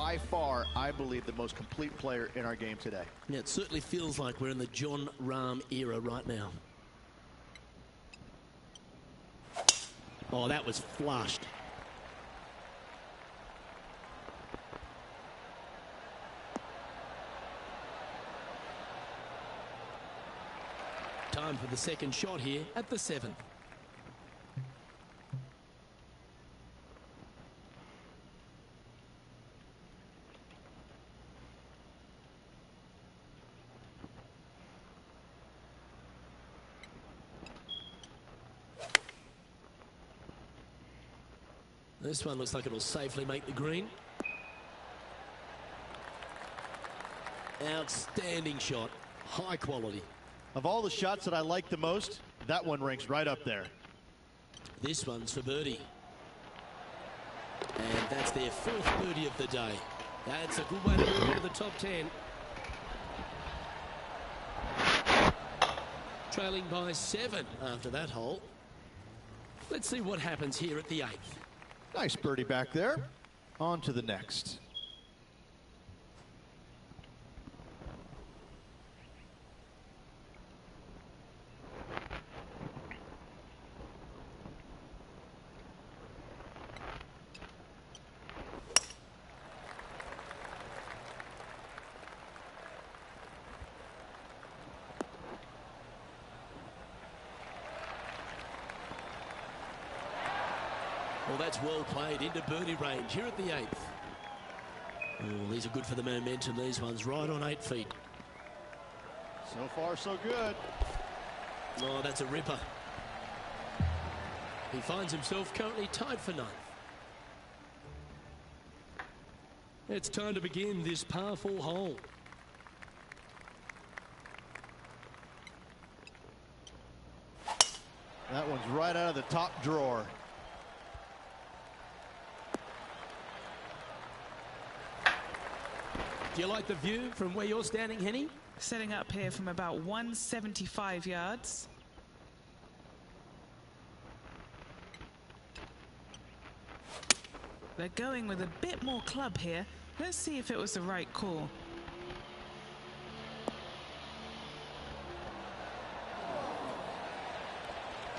by far, I believe, the most complete player in our game today. Yeah, it certainly feels like we're in the John Rahm era right now. Oh, that was flushed. Time for the second shot here at the 7th. This one looks like it'll safely make the green. Outstanding shot. High quality. Of all the shots that I like the most, that one ranks right up there. This one's for birdie. And that's their 4th birdie of the day. That's a good way to move into the top 10. Trailing by 7 after that hole. Let's see what happens here at the 8th. Nice birdie back there. On to the next. Well, that's well played into birdie range here at the 8th. Oh, these are good for the momentum. These ones right on 8 feet. So far, so good. Oh, that's a ripper. He finds himself currently tied for 9th. It's time to begin this par 4 hole. That one's right out of the top drawer. Do you like the view from where you're standing, Henny? Setting up here from about 175 yards. They're going with a bit more club here. Let's see if it was the right call.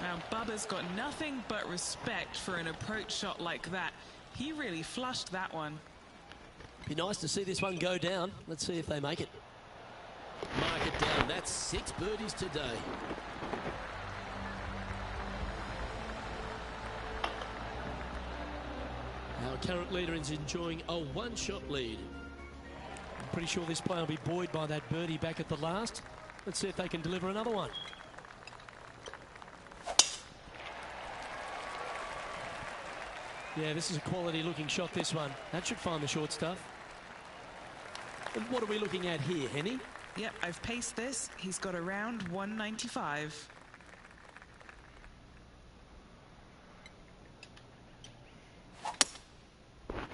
Now, Bubba's got nothing but respect for an approach shot like that. He really flushed that one. Be nice to see this one go down. Let's see if they make it. Mark it down. That's 6 birdies today. Our current leader is enjoying a 1-shot lead. I'm pretty sure this player will be buoyed by that birdie back at the last. Let's see if they can deliver another one. Yeah, this is a quality looking shot, this one. That should find the short stuff. And what are we looking at here, Henny? Yep, I've paced this. He's got around 195.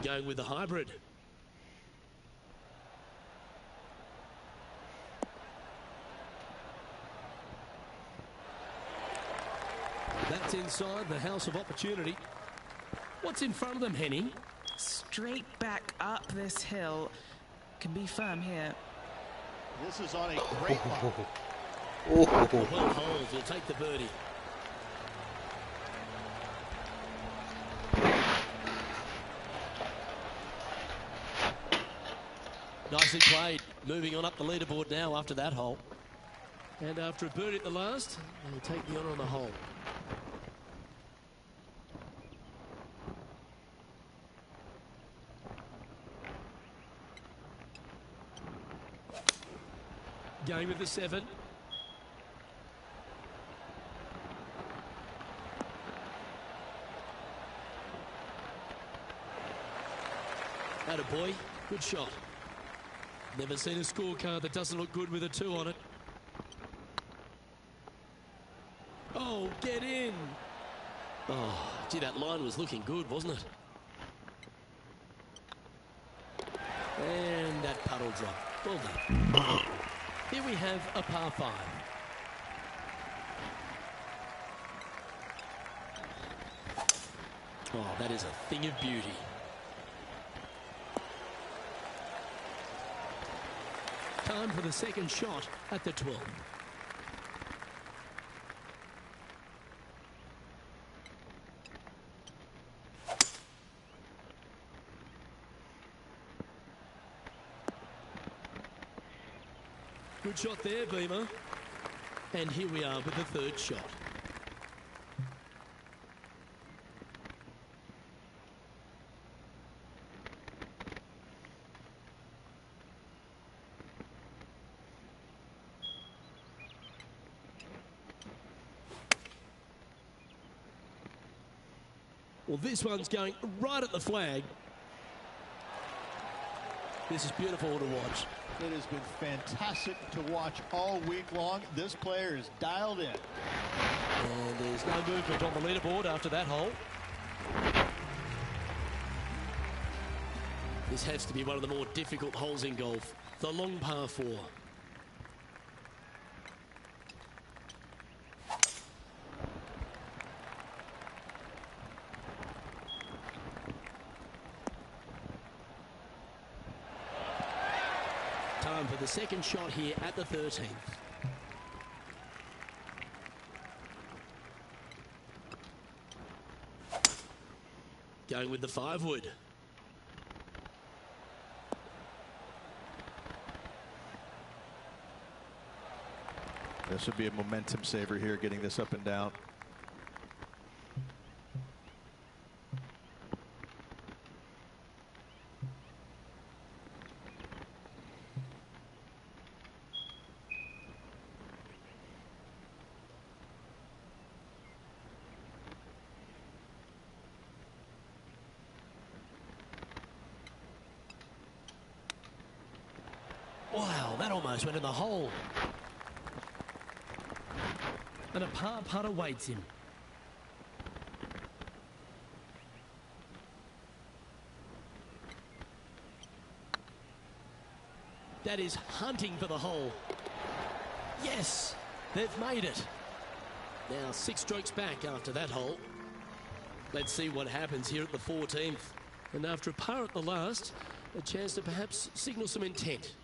Going with the hybrid. That's inside the house of opportunity. What's in front of them, Henny? Straight back up this hill. Can be firm here. This is on a great line. Well holds, will take the birdie. Nicely played. Moving on up the leaderboard now after that hole. And after a birdie at the last, they'll take the honour on the hole. Going with the 7. Attaboy, good shot. Never seen a scorecard that doesn't look good with a 2 on it. Oh, get in. Oh, gee, that line was looking good, wasn't it? And that puddle drop. Well done. Here we have a par 5. Oh, that is a thing of beauty. Time for the second shot at the 12. Good shot there, Beamer. And here we are with the third shot. Well, this one's going right at the flag. This is beautiful to watch. It has been fantastic to watch all week long. This player is dialed in. And there's no movement on the leaderboard after that hole. This has to be one of the more difficult holes in golf. The long par 4. Time for the second shot here at the 13th. Going with the 5-wood. This would be a momentum saver here, getting this up and down. Wow, that almost went in the hole. And a par putt awaits him. That is hunting for the hole. Yes, they've made it. Now 6 strokes back after that hole. Let's see what happens here at the 14th. And after a par at the last, a chance to perhaps signal some intent.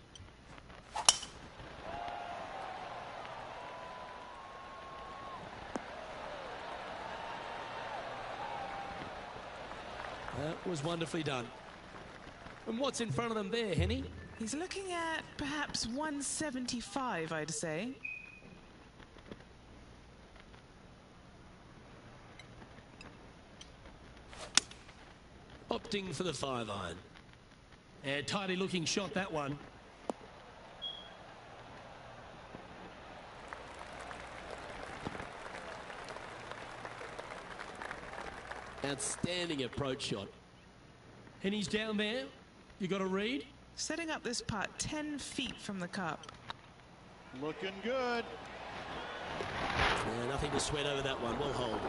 That was wonderfully done. And what's in front of them there, Henny? He's looking at perhaps 175, I'd say. Opting for the 5-iron. And tidy looking shot, that one. Outstanding approach shot. And he's down there. You got a read? Setting up this putt 10 feet from the cup. Looking good. Yeah, nothing to sweat over that one. Well hold.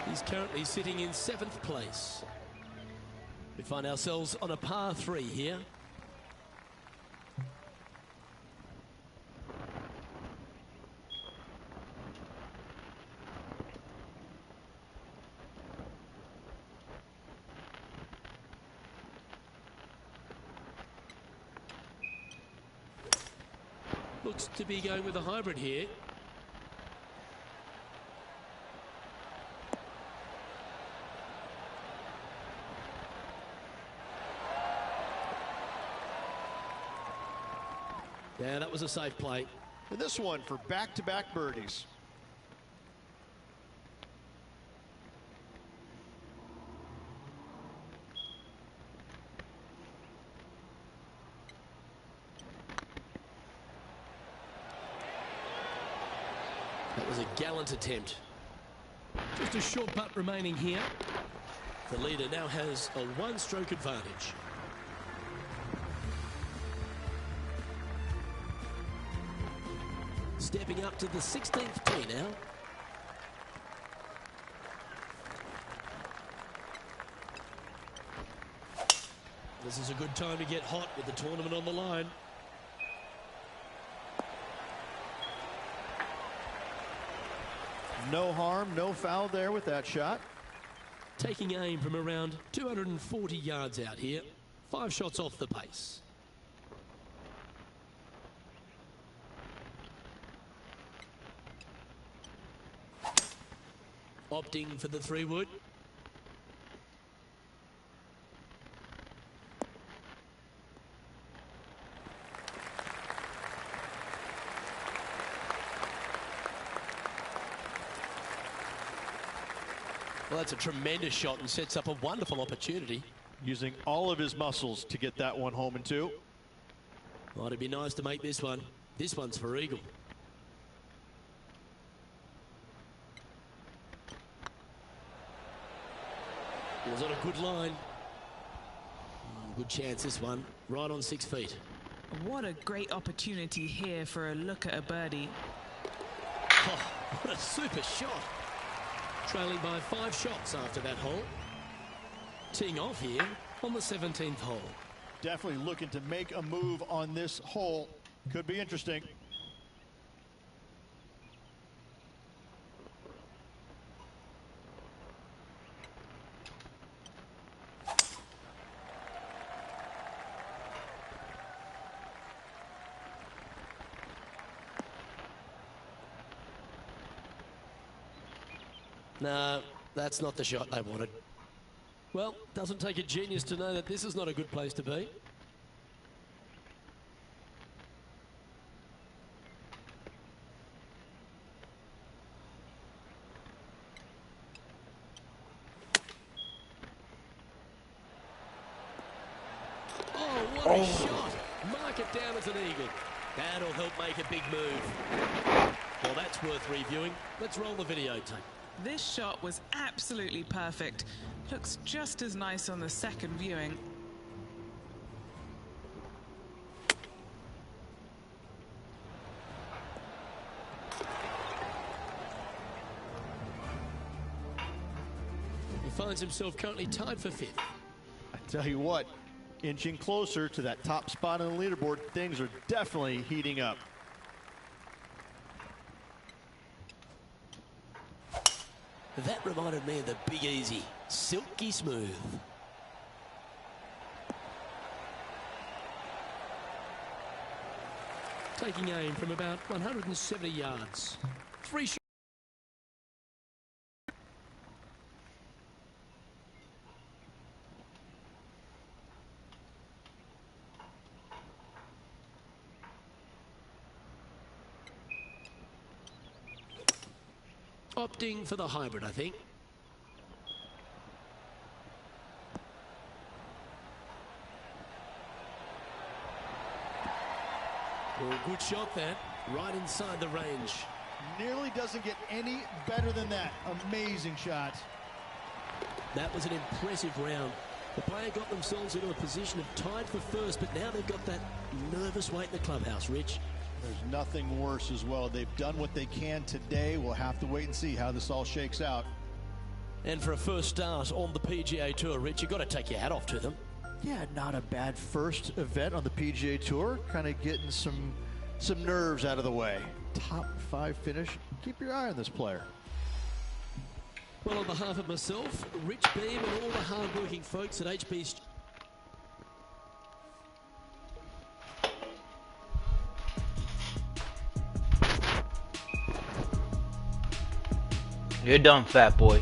He's currently sitting in 7th place. We find ourselves on a par 3 here. Looks to be going with a hybrid here. Yeah, that was a safe play. And this one for back-to-back birdies. That was a gallant attempt. Just a short putt remaining here. The leader now has a 1-stroke advantage. Stepping up to the 16th tee now. This is a good time to get hot with the tournament on the line. No harm, no foul there with that shot. Taking aim from around 240 yards out here. 5 shots off the pace. Opting for the 3-wood. Well, that's a tremendous shot and sets up a wonderful opportunity. Using all of his muscles to get that one home in 2. Well, it'd be nice to make this one. This one's for eagle. It was on a good line. Good chance this one. Right on 6 feet. What a great opportunity here for a look at a birdie. Oh, what a super shot. Trailing by 5 shots after that hole. Teeing off here on the 17th hole. Definitely looking to make a move on this hole. Could be interesting. No, that's not the shot they wanted. Well, doesn't take a genius to know that this is not a good place to be. Oh, what a shot! Mark it down as an eagle. That'll help make a big move. Well, that's worth reviewing. Let's roll the videotape. This shot was absolutely perfect. Looks just as nice on the second viewing. He finds himself currently tied for 5th. I tell you what, inching closer to that top spot on the leaderboard, things are definitely heating up. That reminded me of the Big Easy. Silky smooth. Taking aim from about 170 yards. 3 shots. Opting for the hybrid, I think. Well, good shot that. Right inside the range. Nearly doesn't get any better than that. Amazing shot. That was an impressive round. The player got themselves into a position of tied for first, but now they've got that nervous weight in the clubhouse, Rich. There's nothing worse as well. They've done what they can today. We'll have to wait and see how this all shakes out. And for a first start on the PGA Tour, Rich, you've got to take your hat off to them. Yeah, not a bad first event on the PGA Tour. Kind of getting some nerves out of the way. Top 5 finish. Keep your eye on this player. Well, on behalf of myself, Rich Beam, and all the hard-working folks at HB... You're done, fat boy.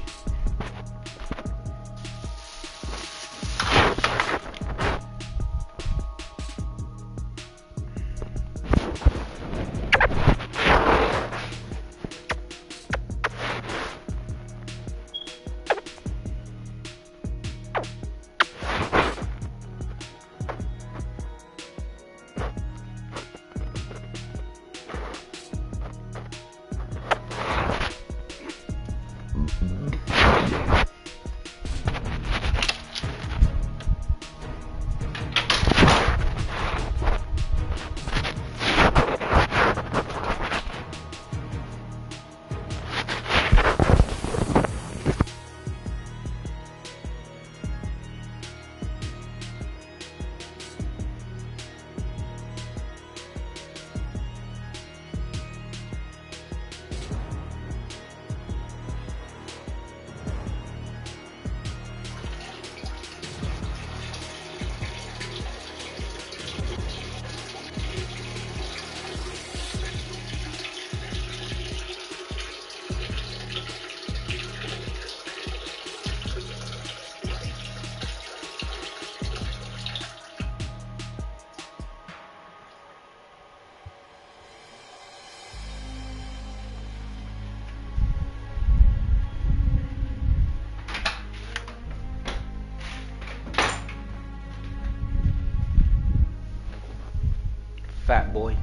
fat boy.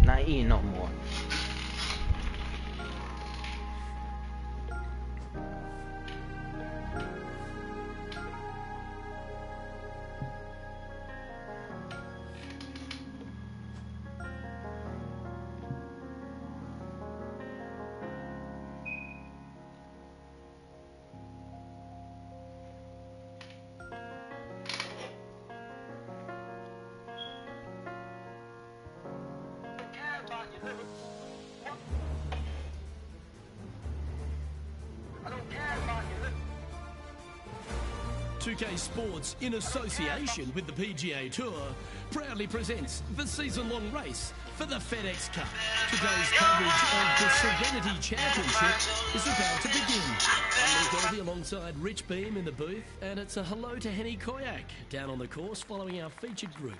Not eating no more. Pga Sports, in association with the PGA Tour, proudly presents the season-long race for the FedEx Cup. Today's coverage of the Serenity Championship is about to begin. I'm Luke Elvey alongside Rich Beam in the booth, and it's a hello to Henny Koyak down on the course following our featured group.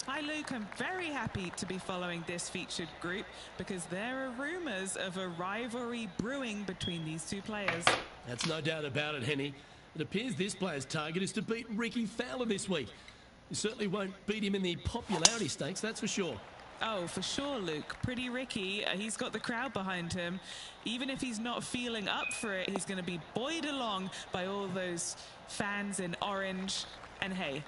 Hi Luke, I'm very happy to be following this featured group because there are rumours of a rivalry brewing between these two players. That's no doubt about it, Henny. It appears this player's target is to beat Ricky Fowler this week. You certainly won't beat him in the popularity stakes, that's for sure. Oh, for sure, Luke. Pretty Ricky, he's got the crowd behind him. Even if he's not feeling up for it, he's going to be buoyed along by all those fans in orange. And hey,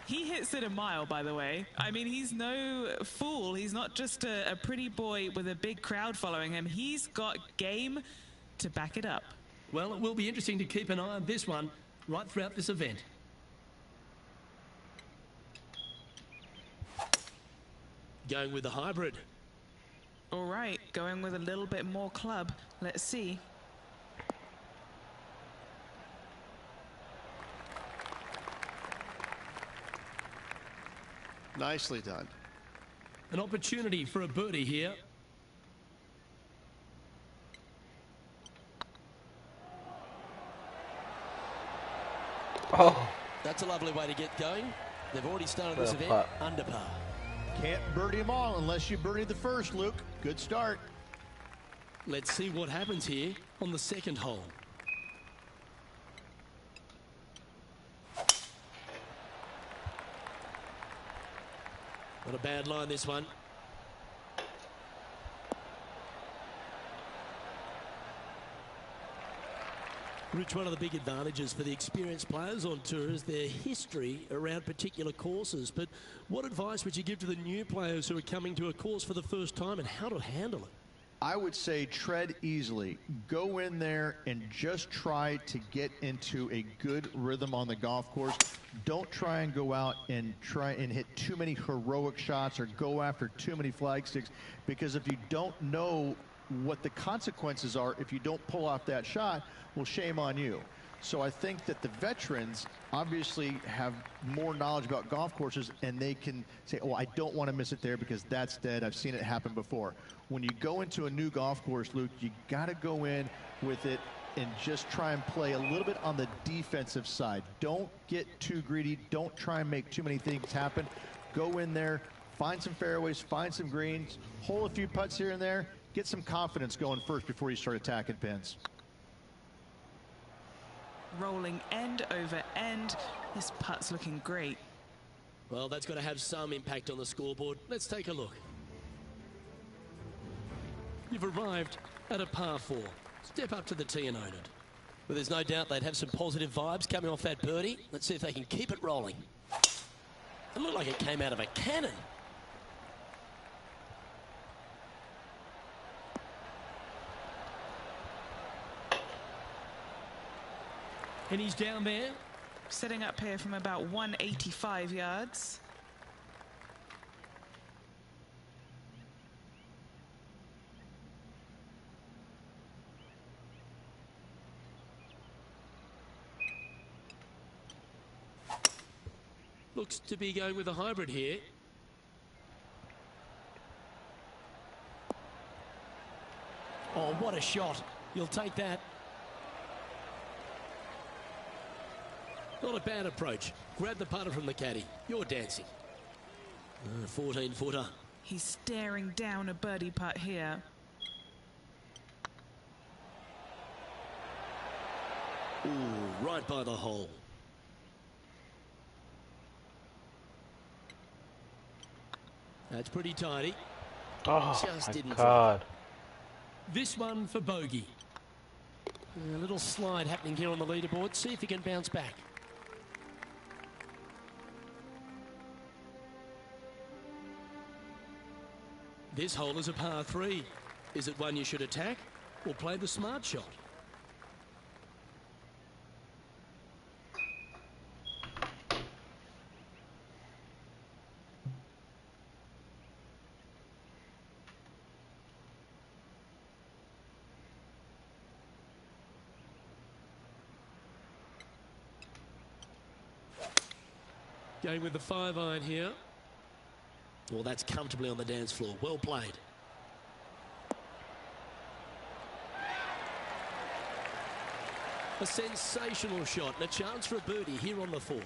he hits it a mile, by the way. I mean, he's no fool. He's not just a pretty boy with a big crowd following him. He's got game to back it up. Well, it will be interesting to keep an eye on this one right throughout this event. Going with the hybrid. All right, going with a little bit more club. Let's see. Nicely done. An opportunity for a birdie here. Oh, That's a lovely way to get going. They've already started this event under par. Can't birdie them all unless you birdie the first, Luke. Good start. Let's see what happens here on the second hole. Not a bad line, this one. Rich, one of the big advantages for the experienced players on tour is their history around particular courses. But what advice would you give to the new players who are coming to a course for the first time and how to handle it? I would say tread easily. Go in there and just try to get into a good rhythm on the golf course. Don't try and go out and try and hit too many heroic shots or go after too many flag sticks, because if you don't know what the consequences are if you don't pull off that shot, well, shame on you. So I think that the veterans obviously have more knowledge about golf courses, and they can say, oh, I don't want to miss it there because that's dead. I've seen it happen before. When you go into a new golf course, Luke, you got to go in with it and just try and play a little bit on the defensive side. Don't get too greedy. Don't try and make too many things happen. Go in there, find some fairways, find some greens, hole a few putts here and there, get some confidence going first before you start attacking pins. Rolling end over end. This putt's looking great. Well, that's got to have some impact on the scoreboard. Let's take a look. You've arrived at a par 4. Step up to the tee and own it. Well, there's no doubt they'd have some positive vibes coming off that birdie. Let's see if they can keep it rolling. It looked like it came out of a cannon. And he's down there. Setting up here from about 185 yards. Looks to be going with a hybrid here. Oh, what a shot. You'll take that. Not a bad approach. Grab the putter from the caddy. You're dancing. 14-footer. He's staring down a birdie putt here. Ooh, right by the hole. That's pretty tidy. Oh, Just my didn't God. This one for bogey. A little slide happening here on the leaderboard. See if he can bounce back. This hole is a par 3. Is it one you should attack or play the smart shot? Going with the 5-iron here. Well, that's comfortably on the dance floor. Well played. A sensational shot and a chance for a birdie here on the 4th.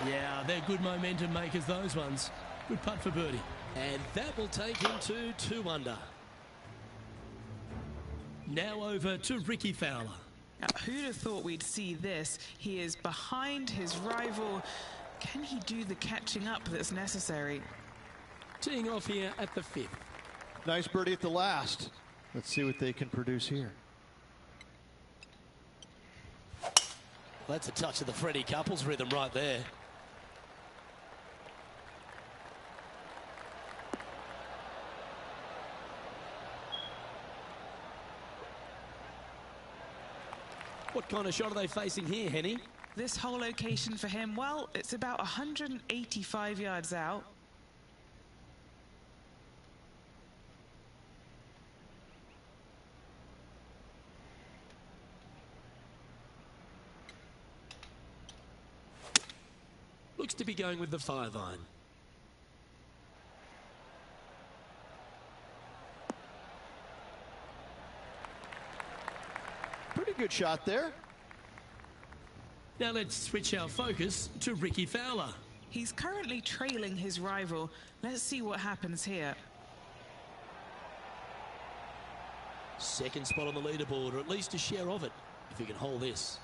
Yeah, they're good momentum makers, those ones. Good putt for birdie. And that will take him to 2 under. Now over to Ricky Fowler. Now, who'd have thought we'd see this? He is behind his rival. Can he do the catching up that's necessary? Teeing off here at the 5th. Nice birdie at the last. Let's see what they can produce here. That's a touch of the Freddie Couples rhythm right there. What kind of shot are they facing here, Henny? This whole location for him, well, it's about 185 yards out. Looks to be going with the 5-iron. Pretty good shot there. Now let's switch our focus to Ricky Fowler. He's currently trailing his rival. Let's see what happens here. Second spot on the leaderboard, or at least a share of it, if he can hold this.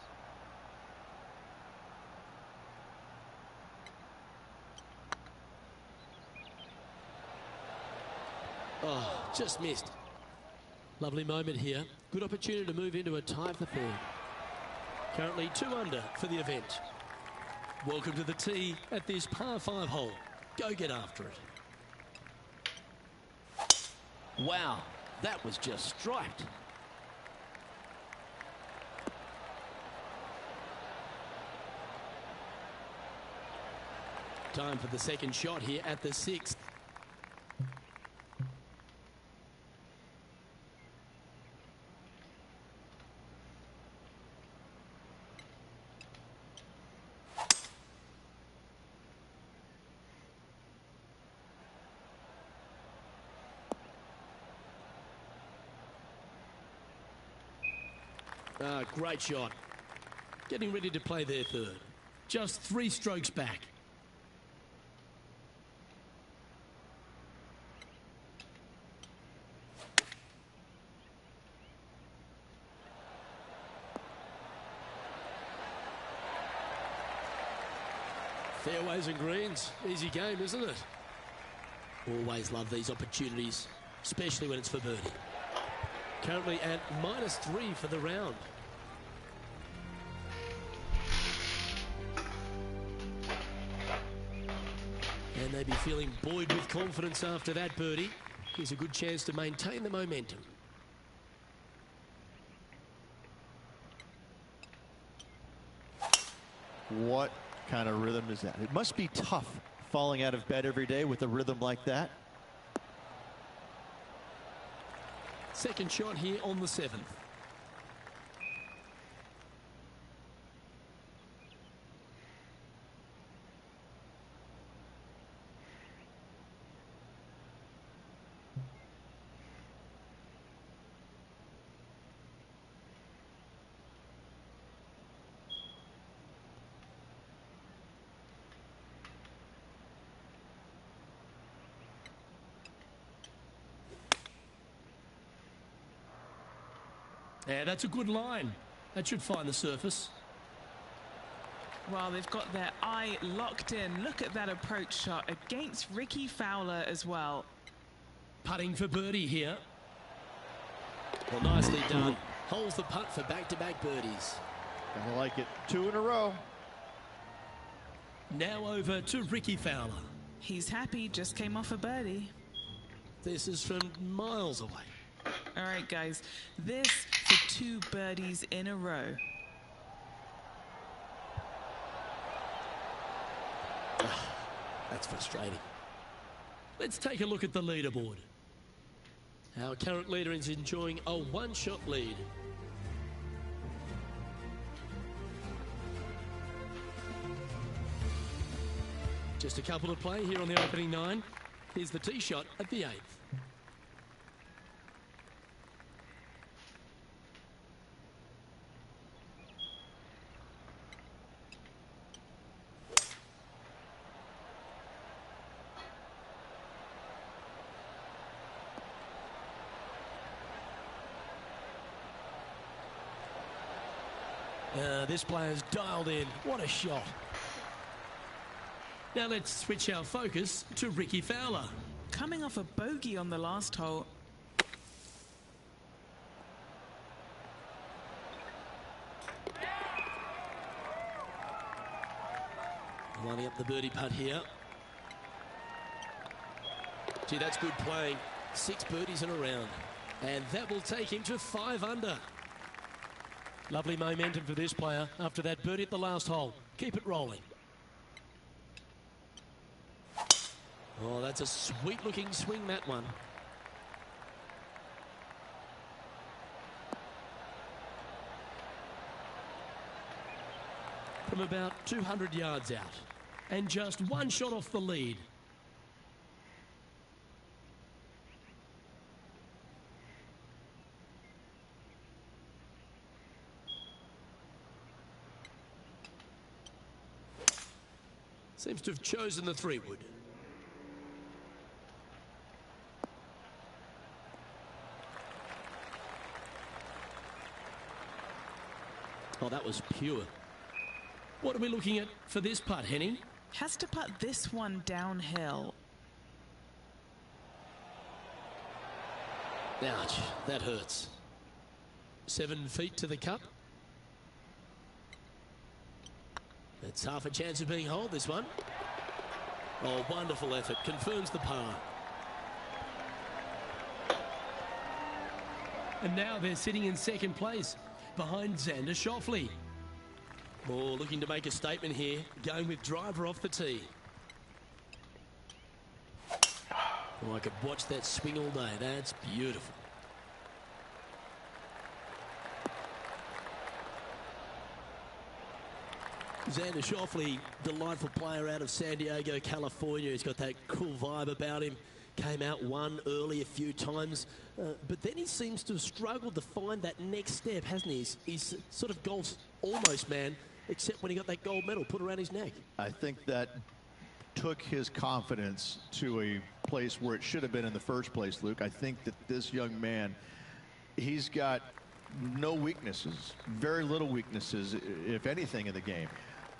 Oh, just missed. Lovely moment here. Good opportunity to move into a tie for 3rd. Currently 2 under for the event. Welcome to the tee at this par 5 hole. Go get after it. Wow, that was just striped. Time for the second shot here at the 6th. Great shot. Getting ready to play their 3rd. Just 3 strokes back. Fairways and greens. Easy game, isn't it? Always love these opportunities, especially when it's for birdie. Currently at -3 for the round. And they'd be feeling buoyed with confidence after that birdie. Here's a good chance to maintain the momentum. What kind of rhythm is that? It must be tough falling out of bed every day with a rhythm like that. Second shot here on the 7th. Yeah, that's a good line. That should find the surface. Well, they've got their eye locked in. Look at that approach shot against Ricky Fowler as well. Putting for birdie here. Well, nicely done. Holds the putt for back-to-back birdies. I like it. 2 in a row. Now over to Ricky Fowler. He's happy, just came off a birdie. This is from miles away. All right, guys, this for 2 birdies in a row. That's frustrating. Let's take a look at the leaderboard. Our current leader is enjoying a 1-shot lead. Just a couple to play here on the opening 9. Here's the tee shot at the 8th. This player's dialed in. What a shot. Now let's switch our focus to Ricky Fowler. Coming off a bogey on the last hole. Lining up the birdie putt here. Gee, that's good playing. 6 birdies in a round. And that will take him to 5 under. Lovely momentum for this player after that birdie at the last hole. Keep it rolling. Oh, that's a sweet-looking swing, that one. From about 200 yards out. And just 1 shot off the lead. Seems to have chosen the 3-wood. Oh, that was pure. What are we looking at for this putt, Henny? Has to putt this one downhill. Ouch, that hurts. 7 feet to the cup. It's half a chance of being holed, this one. Oh, wonderful effort. Confirms the par. And now they're sitting in second place behind Xander Schauffele. Oh, looking to make a statement here. Going with driver off the tee. Oh, I could watch that swing all day. That's beautiful. Xander Schauffele, delightful player out of San Diego, California. He's got that cool vibe about him. Came out one early a few times, but then he seems to have struggled to find that next step, hasn't he? He's sort of golf's almost man, except when he got that gold medal put around his neck. I think that took his confidence to a place where it should have been in the first place, Luke. I think that this young man, he's got no weaknesses, very little weaknesses, if anything, in the game.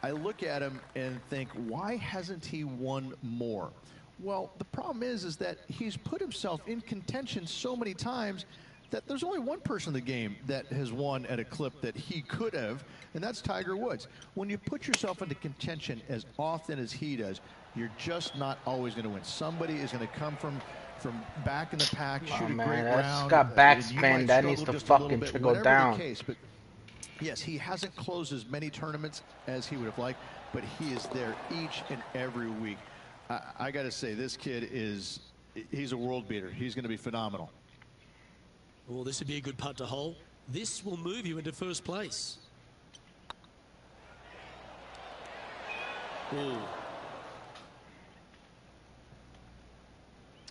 I look at him and think, why hasn't he won more? Well, the problem is that he's put himself in contention so many times that there's only one person in the game that has won at a clip that he could have, and that's Tiger Woods. When you put yourself into contention as often as he does, you're just not always going to win. Somebody is going to come from back in the pack, shoot a great round. Got backspin. That needs to fucking trickle down. But yes, he hasn't closed as many tournaments as he would have liked, but he is there each and every week. I got to say, this kid he's a world beater. He's going to be phenomenal. Well, this would be a good putt to hole. This will move you into first place. Ooh.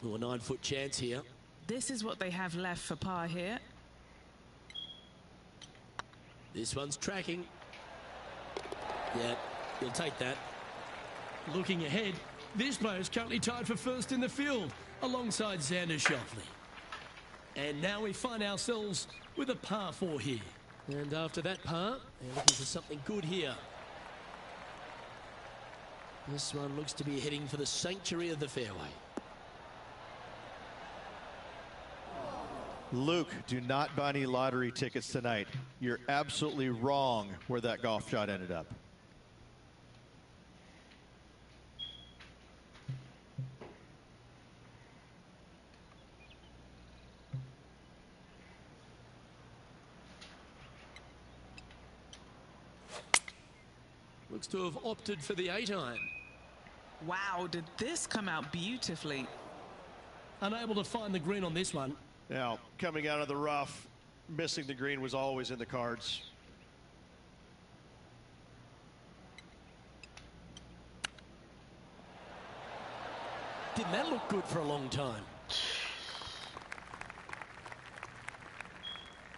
Oh, a 9-foot chance here. This is what they have left for par here. This one's tracking. Yeah, you'll take that. Looking ahead, this player is currently tied for first in the field alongside Xander Schauffele. And now we find ourselves with a par 4 here. And after that par, they're looking for something good here. This one looks to be heading for the sanctuary of the fairway. Luke, do not buy any lottery tickets tonight. You're absolutely wrong where that golf shot ended up. Looks to have opted for the 8-iron. Wow, did this come out beautifully. Unable to find the green on this one. Now, coming out of the rough, missing the green was always in the cards. Didn't that look good for a long time?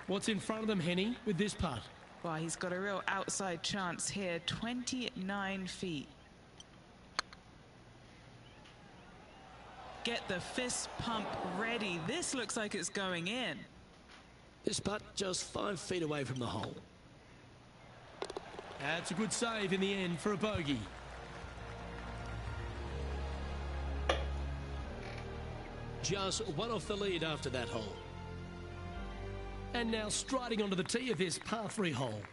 What's in front of them, Henny, with this putt? Well, he's got a real outside chance here, 29 feet. Get the fist pump ready. This looks like it's going in. This putt just 5 feet away from the hole. That's a good save in the end for a bogey. Just one off the lead after that hole. And now striding onto the tee of this par 3 hole.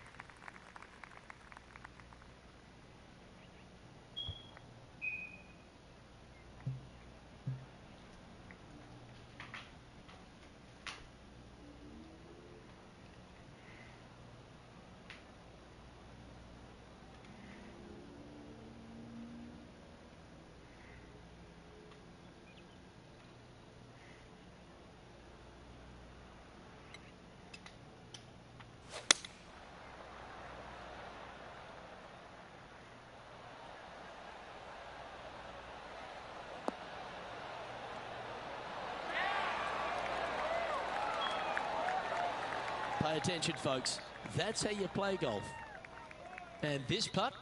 Pay attention, folks. That's how you play golf. And this putt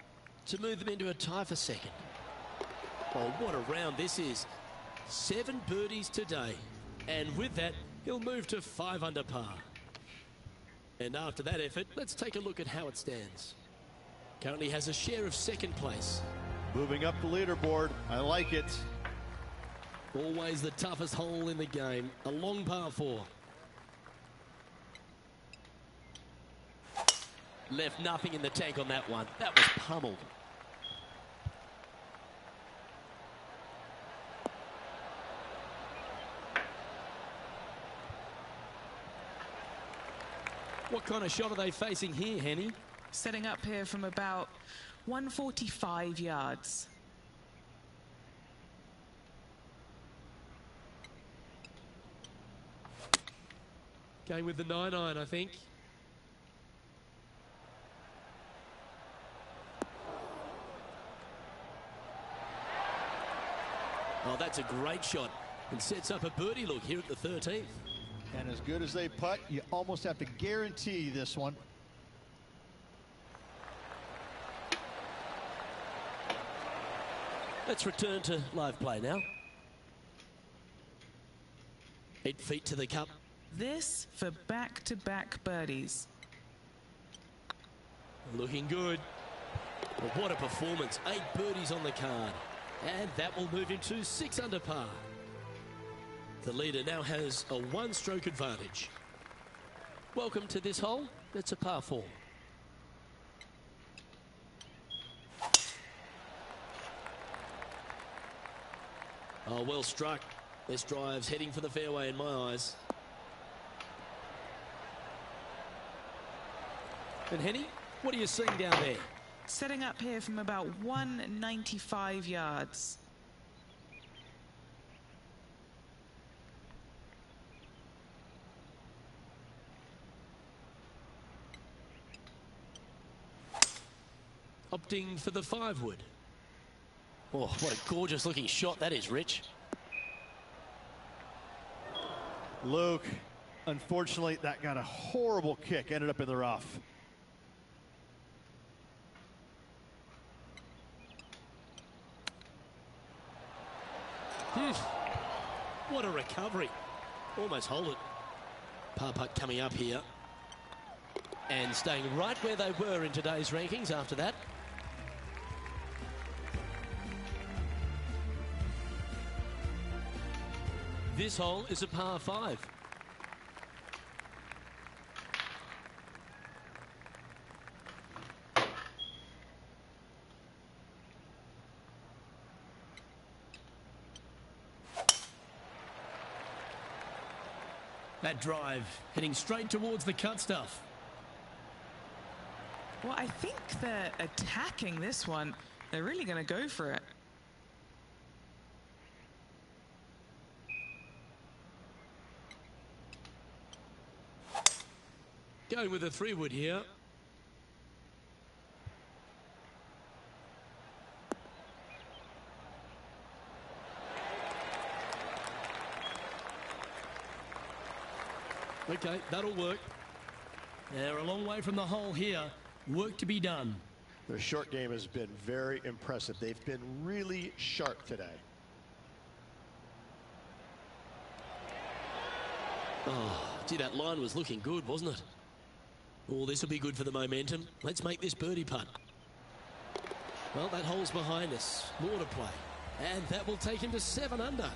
to move them into a tie for second. Oh, what a round this is. 7 birdies today. And with that, he'll move to 5 under par. And after that effort, let's take a look at how it stands. Currently has a share of second place. Moving up the leaderboard. I like it. Always the toughest hole in the game. A long par 4. Left nothing in the tank on that one. That was pummeled. What kind of shot are they facing here, Henny? Setting up here from about 145 yards. Going with the 9-iron, I think. Oh, that's a great shot and sets up a birdie look here at the 13th. And as good as they putt, you almost have to guarantee this one. Let's return to live play now. 8 feet to the cup. This for back-to-back birdies. Looking good. Well, what a performance. 8 birdies on the card. And that will move him to 6 under par. The leader now has a 1-stroke advantage. Welcome to this hole. It's a par 4. Oh, well struck. This drive's heading for the fairway in my eyes. And Henny, what are you seeing down there? Setting up here from about 195 yards. Opting for the 5-wood. Oh, what a gorgeous looking shot that is, Rich. Luke, unfortunately, that got a horrible kick. Ended up in the rough. What a recovery. Almost hold it. Par putt coming up here. And staying right where they were in today's rankings after that. This hole is a par 5. That drive heading straight towards the cut stuff. Well, I think they're attacking this one. They're really going to go for it. Going with a 3-wood here. Okay, that'll work. They're a long way from the hole here. Work to be done. Their short game has been very impressive. They've been really sharp today. Oh, gee, that line was looking good, wasn't it? Oh, this will be good for the momentum. Let's make this birdie putt. Well, that hole's behind us. More to play. And that will take him to 7 under.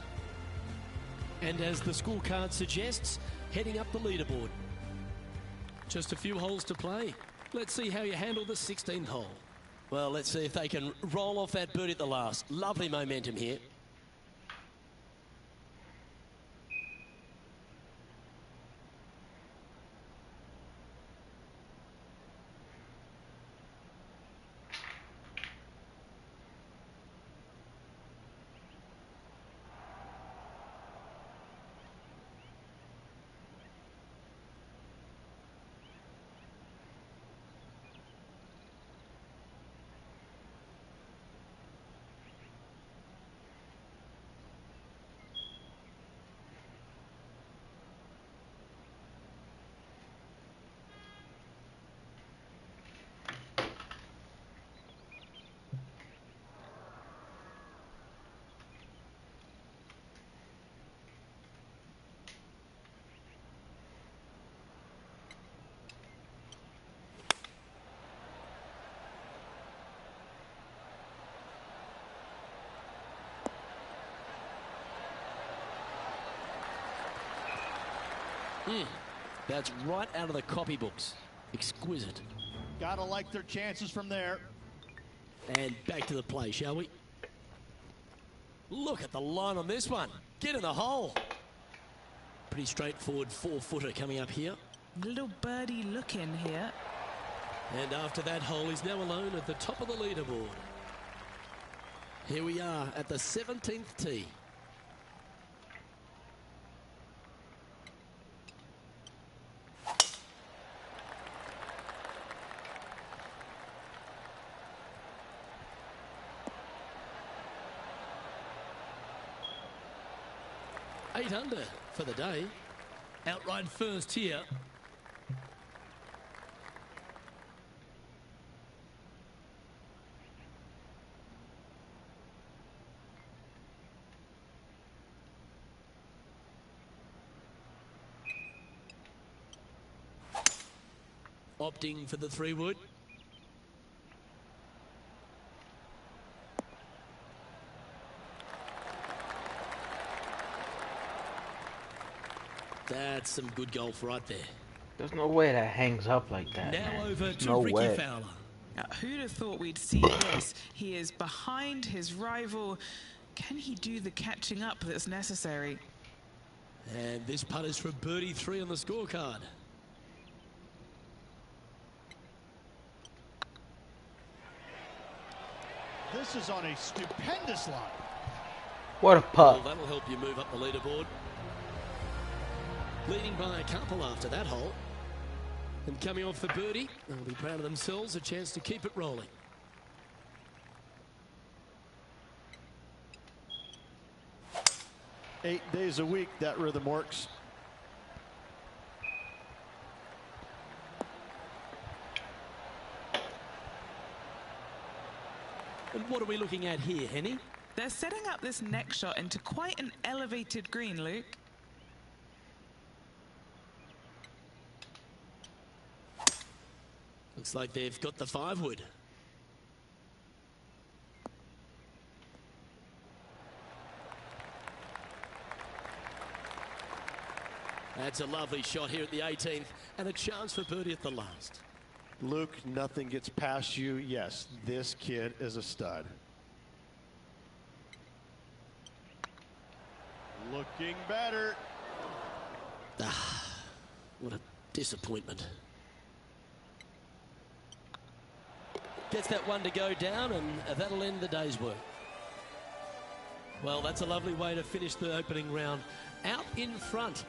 And as the scorecard suggests, heading up the leaderboard. Just a few holes to play. Let's see how you handle the 16th hole. Well, let's see if they can roll off that birdie at the last. Lovely momentum here. That's right out of the copybooks. Exquisite. Gotta like their chances from there. And back to the play, shall we? Look at the line on this one. Get in the hole. Pretty straightforward 4-footer coming up here. Little birdie look in here. And after that hole, he's now alone at the top of the leaderboard. Here we are at the 17th tee. Eight under for the day. Outright first here. Opting for the 3-wood. That's some good golf right there. There's no way that hangs up like that. Now man. over to No Ricky way. Fowler. Now, who'd have thought we'd see this? He is behind his rival. Can he do the catching up that's necessary? And this putt is for birdie 3 on the scorecard. This is on a stupendous line. What a Well, putt. that'll help you move up the leaderboard. Leading by a couple after that hole. And coming off the birdie, they'll be proud of themselves, a chance to keep it rolling. Eight days a week, that rhythm works. And what are we looking at here, Henny? They're setting up this next shot into quite an elevated green, Luke. Looks like they've got the 5-wood. That's a lovely shot here at the 18th and a chance for birdie at the last. Luke, nothing gets past you. Yes, this kid is a stud. Looking better. What a disappointment. Gets that one to go down, and that'll end the day's work. Well, that's a lovely way to finish the opening round. Out in front,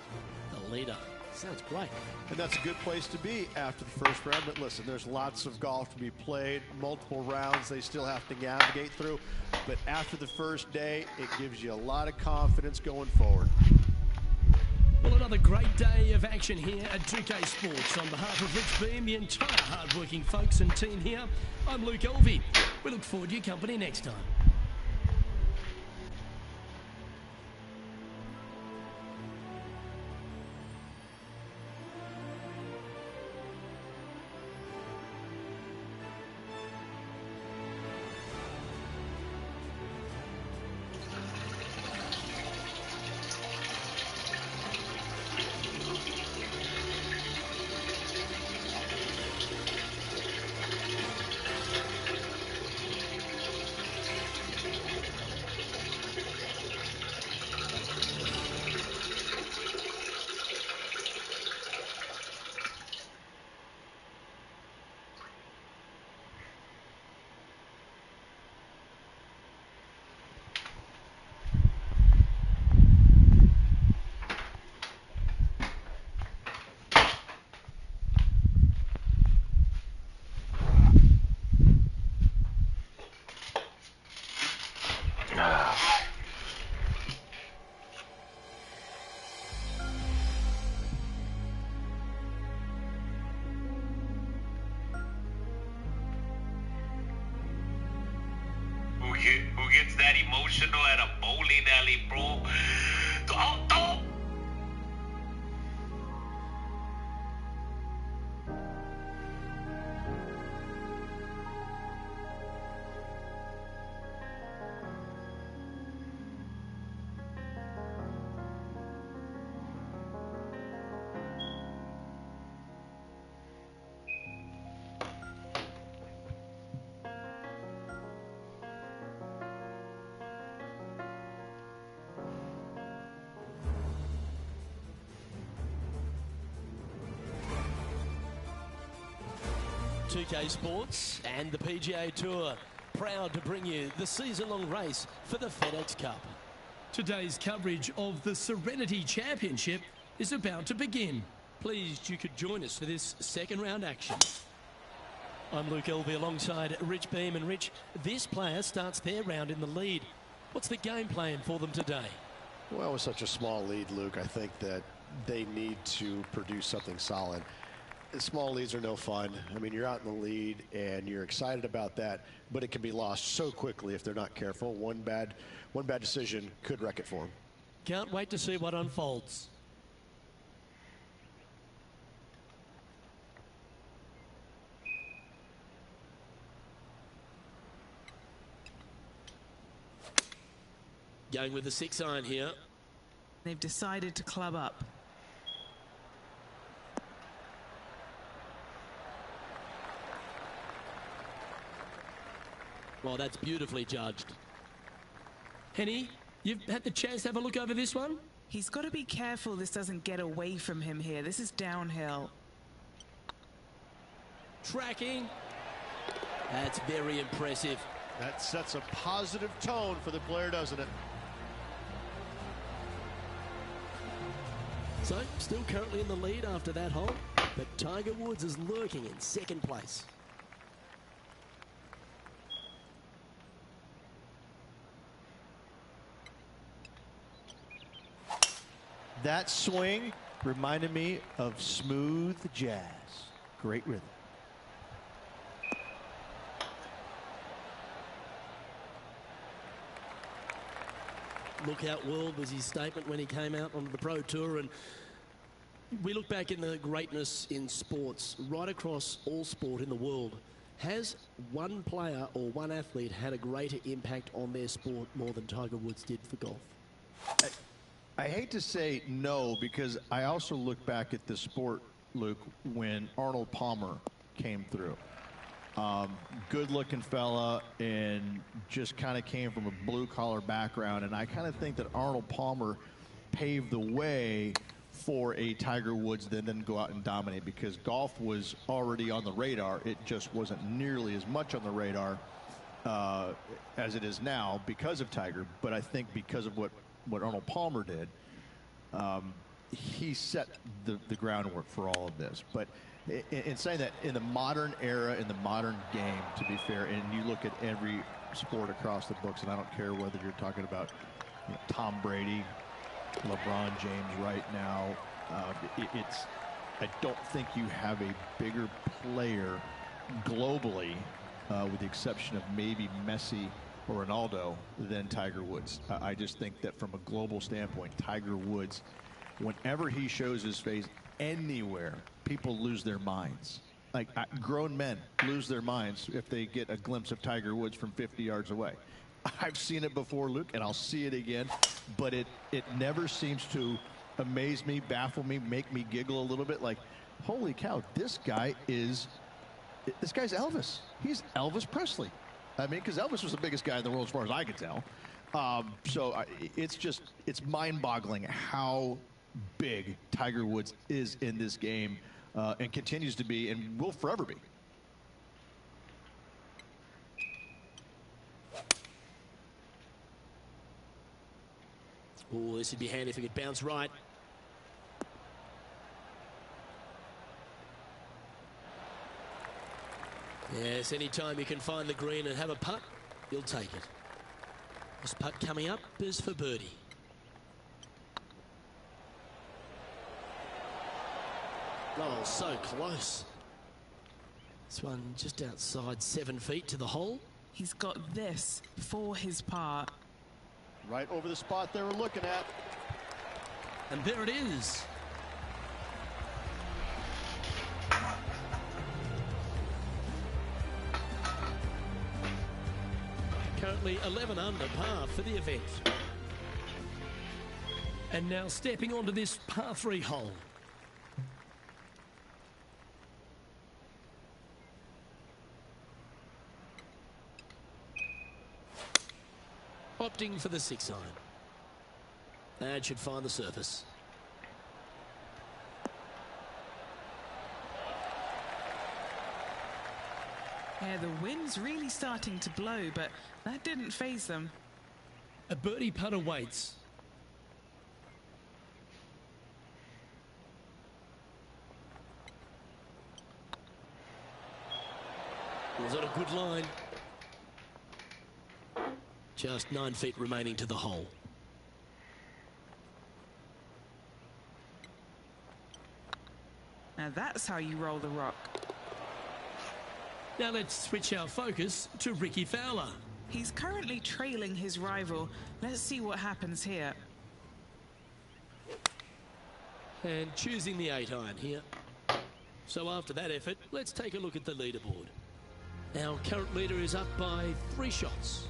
the leader. Sounds great. And that's a good place to be after the first round. But listen, there's lots of golf to be played, multiple rounds they still have to navigate through. But after the first day, it gives you a lot of confidence going forward. Well, another great day of action here at Pga Sports. On behalf of Rich Beam, the entire hard-working folks and team here, I'm Luke Elvey. We look forward to your company next time. Who gets that emotional at a bowling alley, bro? Go. Pga Sports and the PGA Tour, proud to bring you the season-long race for the FedEx Cup. Today's coverage of the Serenity Championship is about to begin. Pleased you could join us for this second round action. I'm Luke Elvey alongside Rich Beam. And Rich, this player starts their round in the lead. What's the game plan for them today? Well, with such a small lead, Luke, I think that they need to produce something solid. Small leads are no fun. I mean, you're out in the lead and you're excited about that, but it can be lost so quickly if they're not careful. One bad decision could wreck it for them. Can't wait to see what unfolds. Going with the 6-iron here. They've decided to club up. Well, that's beautifully judged. Henny, you've had the chance to have a look over this one? He's got to be careful this doesn't get away from him here. This is downhill. Tracking. That's very impressive. That sets a positive tone for the player, doesn't it? So, still currently in the lead after that hole, but Tiger Woods is lurking in second place. That swing reminded me of smooth jazz. Great rhythm. Lookout world was his statement when he came out onto the Pro Tour. And we look back in the greatness in sports, right across all sport in the world. Has one player or one athlete had a greater impact on their sport more than Tiger Woods did for golf? I hate to say no, because I also look back at the sport, Luke, when Arnold Palmer came through. Good-looking fella and just kind of came from a blue-collar background. And I kind of think that Arnold Palmer paved the way for a Tiger Woods that then go out and dominate, because golf was already on the radar. It just wasn't nearly as much on the radar as it is now because of Tiger. But I think because of what Arnold Palmer did, he set the groundwork for all of this. But in saying that, in the modern era, in the modern game, to be fair, and you look at every sport across the books, and I don't care whether you're talking about Tom Brady, LeBron James right now, I don't think you have a bigger player globally, with the exception of maybe Messi or Ronaldo, than Tiger Woods. I just think that from a global standpoint, Tiger Woods, whenever he shows his face anywhere, people lose their minds. Like, grown men lose their minds if they get a glimpse of Tiger Woods from 50 yards away. I've seen it before, Luke, and I'll see it again, but it never seems to amaze me, baffle me, make me giggle a little bit. Like, holy cow, this guy's Elvis. He's Elvis Presley. I mean, because Elvis was the biggest guy in the world as far as I can tell. It's mind-boggling how big Tiger Woods is in this game, and continues to be, and will forever be. Oh, this would be handy if it could bounce right. Yes, anytime you can find the green and have a putt, you'll take it. This putt coming up is for birdie. Oh, so close. This one just outside 7 feet to the hole. He's got this for his par. Right over the spot they were looking at. And there it is. Currently 11 under par for the event. And now stepping onto this par 3 hole. Opting for the 6-iron. That should find the surface. Yeah, the wind's really starting to blow, but that didn't faze them. A birdie putt awaits. Was that a good line? Just 9 feet remaining to the hole. Now that's how you roll the rock. Now let's switch our focus to Ricky Fowler. He's currently trailing his rival. Let's see what happens here. And choosing the 8-iron here. So after that effort, let's take a look at the leaderboard. Our current leader is up by 3 shots.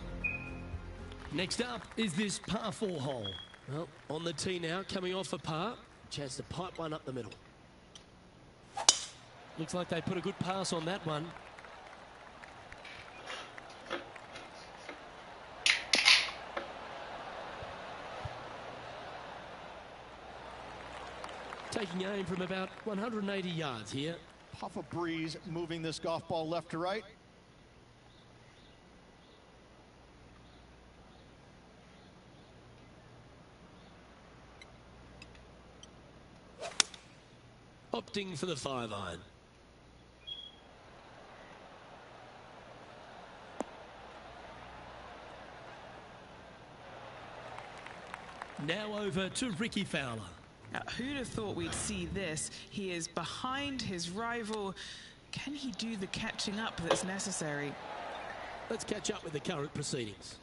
Next up is this par 4 hole. Well, on the tee now, coming off a par. Chance to pipe one up the middle. Looks like they put a good pass on that one. Taking aim from about 180 yards here. Puff of breeze moving this golf ball left to right. Opting for the 5-iron. Now over to Ricky Fowler. Now, who'd have thought we'd see this? He is behind his rival. Can he do the catching up that's necessary? Let's catch up with the current proceedings.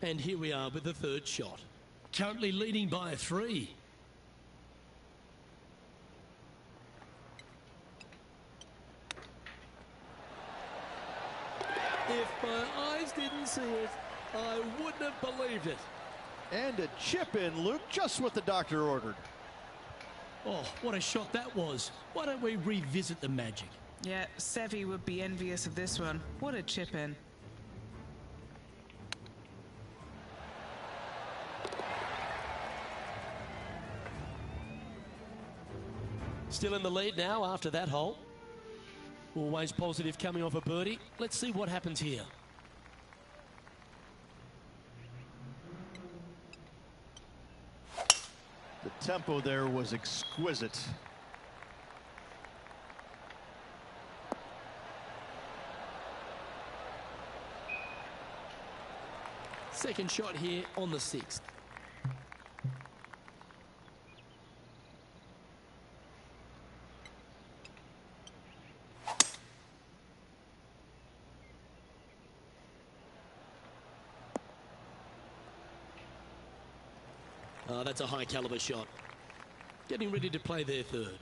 And here we are with the 3rd shot. Currently leading by 3. If my eyes didn't see it, I wouldn't have believed it. And a chip in, Luke, just what the doctor ordered. Oh, what a shot that was. Why don't we revisit the magic? Yeah, Sevi would be envious of this one. What a chip in. Still in the lead now after that hole. Always positive coming off a birdie. Let's see what happens here. The tempo there was exquisite. Second shot here on the 6th. Oh, that's a high caliber shot. Getting ready to play their third.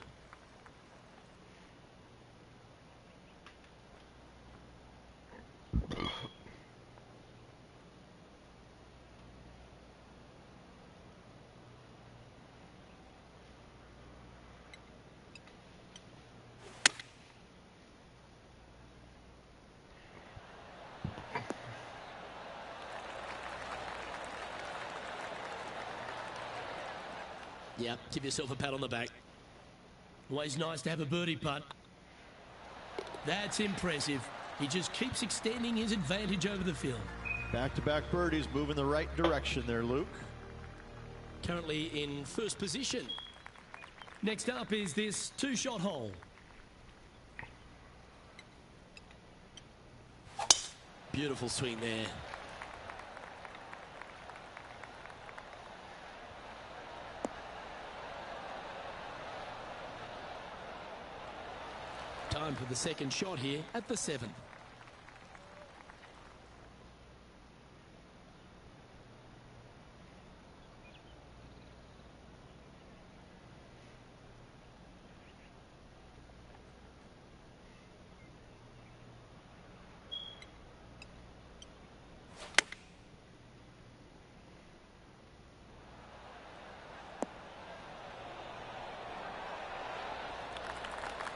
Yeah, give yourself a pat on the back. Always nice to have a birdie putt. That's impressive. He just keeps extending his advantage over the field. Back-to-back birdies, moving the right direction there, Luke. Currently in first position. Next up is this two-shot hole. Beautiful swing there. Time for the second shot here at the 7th.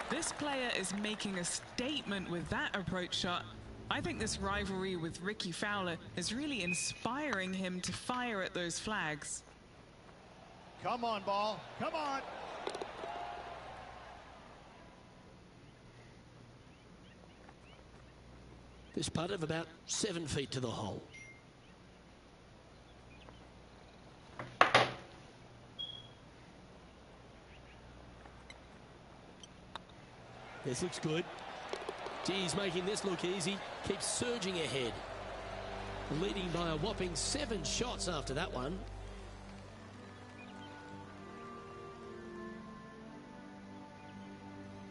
This player is making a statement with that approach shot. I think this rivalry with Ricky Fowler is really inspiring him to fire at those flags. Come on, ball. Come on. This putt of about 7 feet to the hole. This looks good. Geez, making this look easy. Keeps surging ahead. Leading by a whopping 7 shots after that one.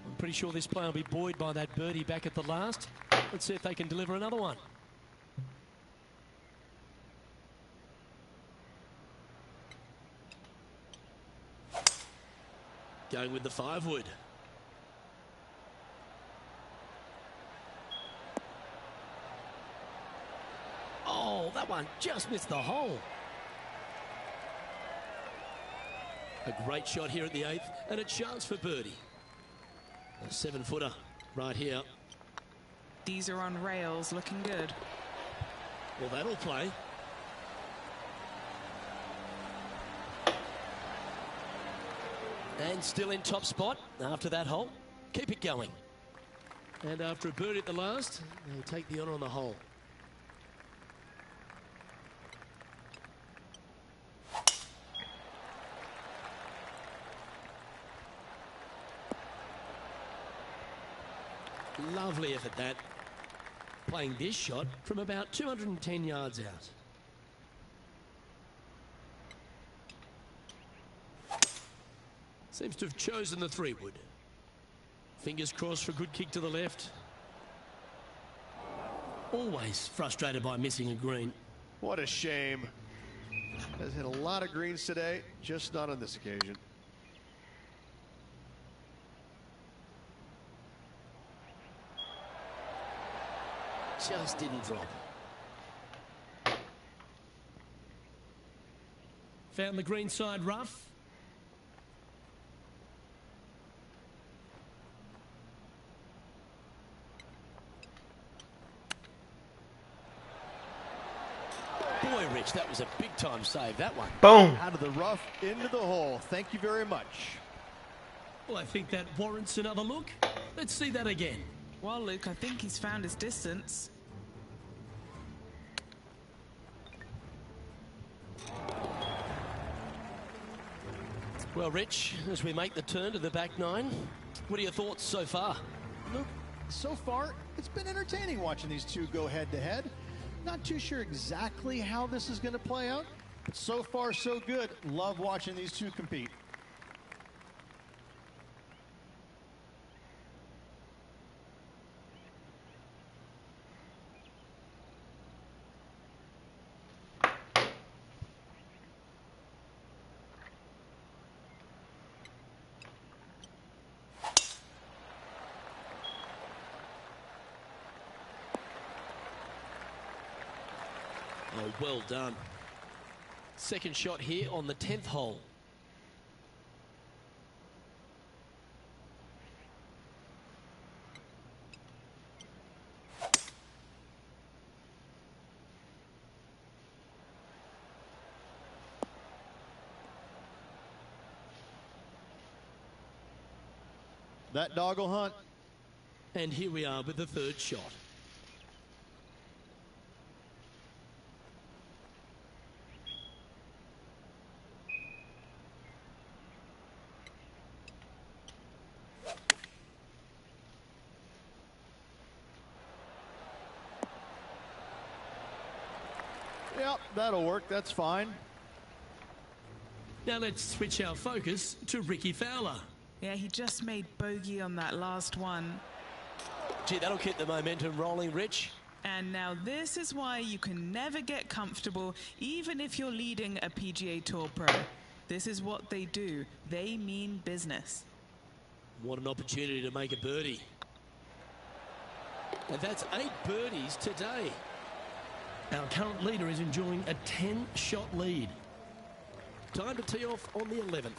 I'm pretty sure this player will be buoyed by that birdie back at the last. Let's see if they can deliver another one. Going with the 5-wood. Oh, that one just missed the hole. A great shot here at the 8th, and a chance for birdie. A 7-footer right here. These are on rails, looking good. Well, that'll play. And still in top spot after that hole. Keep it going. And after a birdie at the last, they take the honour on the hole. Lovely effort that. Playing this shot from about 210 yards out. Seems to have chosen the 3-wood. Fingers crossed for a good kick to the left. Always frustrated by missing a green. What a shame. Has hit a lot of greens today, just not on this occasion. Just didn't drop. Found the green side rough. Boy, Rich, that was a big-time save, that one. Boom. Out of the rough, into the hole. Thank you very much. Well, I think that warrants another look. Let's see that again. Well, Luke, I think he's found his distance. Well, Rich, as we make the turn to the back nine, what are your thoughts so far? Luke, so far, it's been entertaining watching these two go head-to-head. Not too sure exactly how this is going to play out, but so far, so good. Love watching these two compete. Oh, well done. Second shot here on the 10th hole. That dog will hunt. And here we are with the third shot. Yep, that'll work. That's fine. Now let's switch our focus to Ricky Fowler. Yeah, he just made bogey on that last one. Gee, that'll keep the momentum rolling, Rich. And now this is why you can never get comfortable, even if you're leading a PGA Tour pro. This is what they do. They mean business. What an opportunity to make a birdie. And that's 8 birdies today. Our current leader is enjoying a 10-shot lead. Time to tee off on the 11th.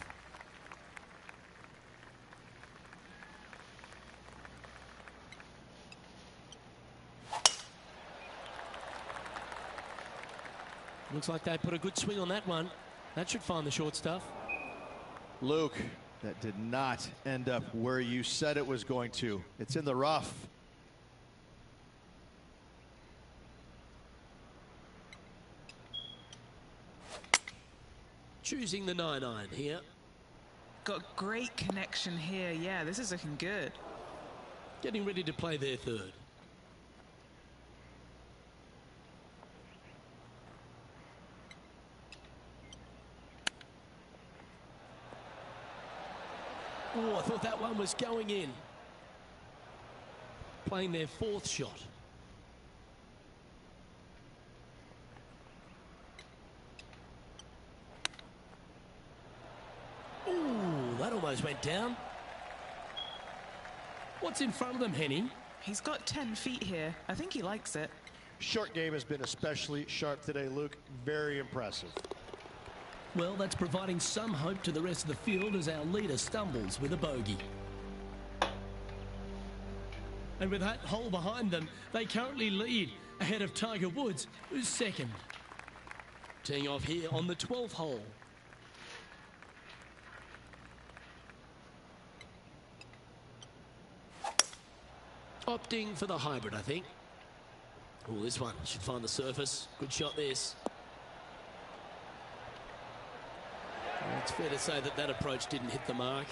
Looks like they put a good swing on that one. That should find the short stuff. Luke, that did not end up where you said it was going to. It's in the rough. Choosing the 9-iron here. Got great connection here. Yeah, this is looking good. Getting ready to play their third. Oh, I thought that one was going in. Playing their 4th shot. Ooh, that almost went down. What's in front of them, Henning? He's got 10 feet here. I think he likes it. Short game has been especially sharp today, Luke. Very impressive. Well, that's providing some hope to the rest of the field as our leader stumbles with a bogey. And with that hole behind them, they currently lead ahead of Tiger Woods, who's second. Teeing off here on the 12th hole. Opting for the hybrid, I think. Oh, this one should find the surface. Good shot, this. It's fair to say that that approach didn't hit the mark.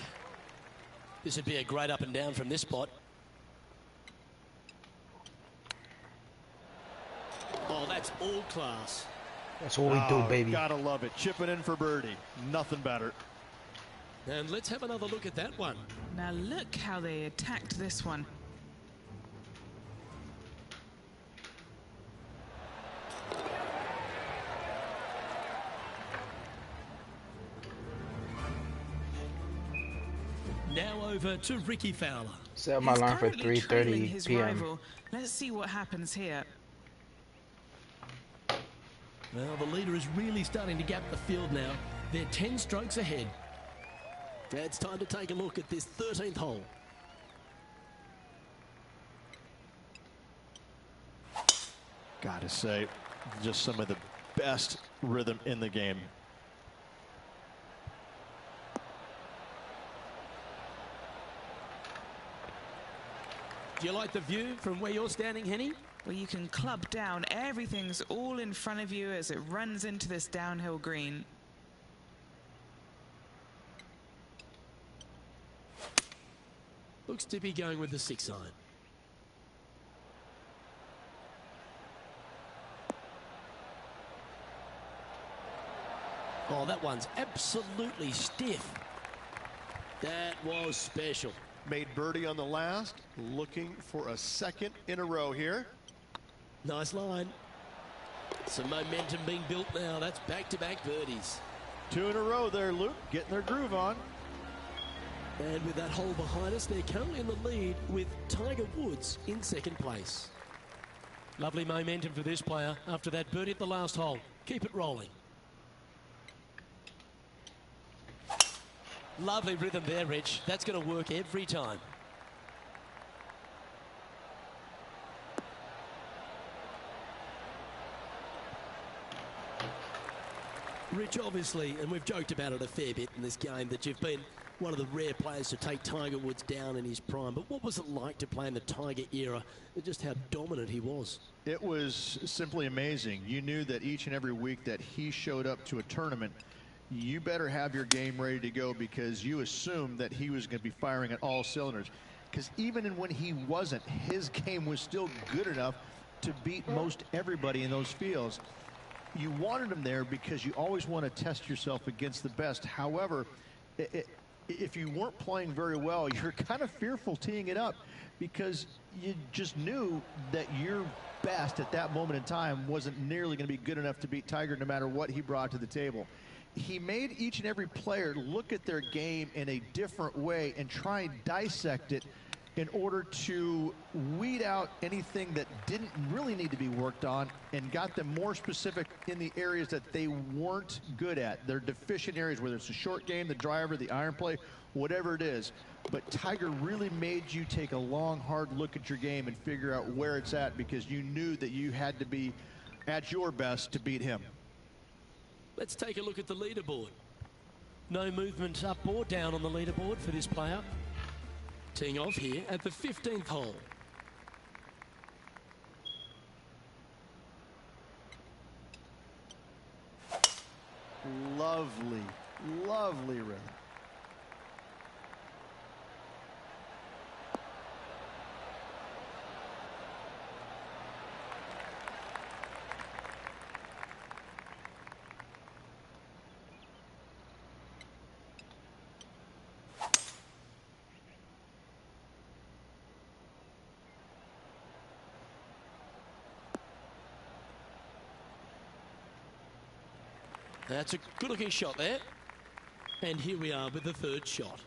This would be a great up and down from this spot. Oh, that's all class. That's what we do, baby. Gotta love it. Chipping in for birdie. Nothing better. And let's have another look at that one. Now look how they attacked this one. Now over to Ricky Fowler. Set my He's alarm for currently trailing 3:30 his p.m. rival. Let's see what happens here. Well, the leader is really starting to gap the field now. They're 10 strokes ahead. It's time to take a look at this 13th hole. Gotta say, just some of the best rhythm in the game. Do you like the view from where you're standing, Henny? Well, you can club down. Everything's all in front of you as it runs into this downhill green. Looks to be going with the 6-iron. Oh, that one's absolutely stiff. That was special. Made birdie on the last, looking for a second in a row here. Nice line. Some momentum being built now. That's back-to-back birdies. 2 in a row there, Luke, getting their groove on. And with that hole behind us, they're currently in the lead with Tiger Woods in second place. Lovely momentum for this player after that birdie at the last hole. Keep it rolling. Lovely rhythm there, Rich. That's going to work every time. Rich, obviously, and we've joked about it a fair bit in this game, that you've been one of the rare players to take Tiger Woods down in his prime. But what was it like to play in the Tiger era and just how dominant he was? It was simply amazing. You knew that each and every week that he showed up to a tournament, you better have your game ready to go, because you assumed that he was going to be firing at all cylinders. Because even when he wasn't, his game was still good enough to beat most everybody in those fields. You wanted him there because you always want to test yourself against the best. However, if you weren't playing very well, you're kind of fearful teeing it up, because you just knew that your best at that moment in time wasn't nearly going to be good enough to beat Tiger, no matter what he brought to the table. He made each and every player look at their game in a different way and try and dissect it in order to weed out anything that didn't really need to be worked on, and got them more specific in the areas that they weren't good at, their deficient areas, whether it's the short game, the driver, the iron play, whatever it is. But Tiger really made you take a long, hard look at your game and figure out where it's at, because you knew that you had to be at your best to beat him. Let's take a look at the leaderboard. No movement up or down on the leaderboard for this player. Teeing off here at the 15th hole. Lovely, lovely rhythm. That's a good-looking shot there. And here we are with the third shot.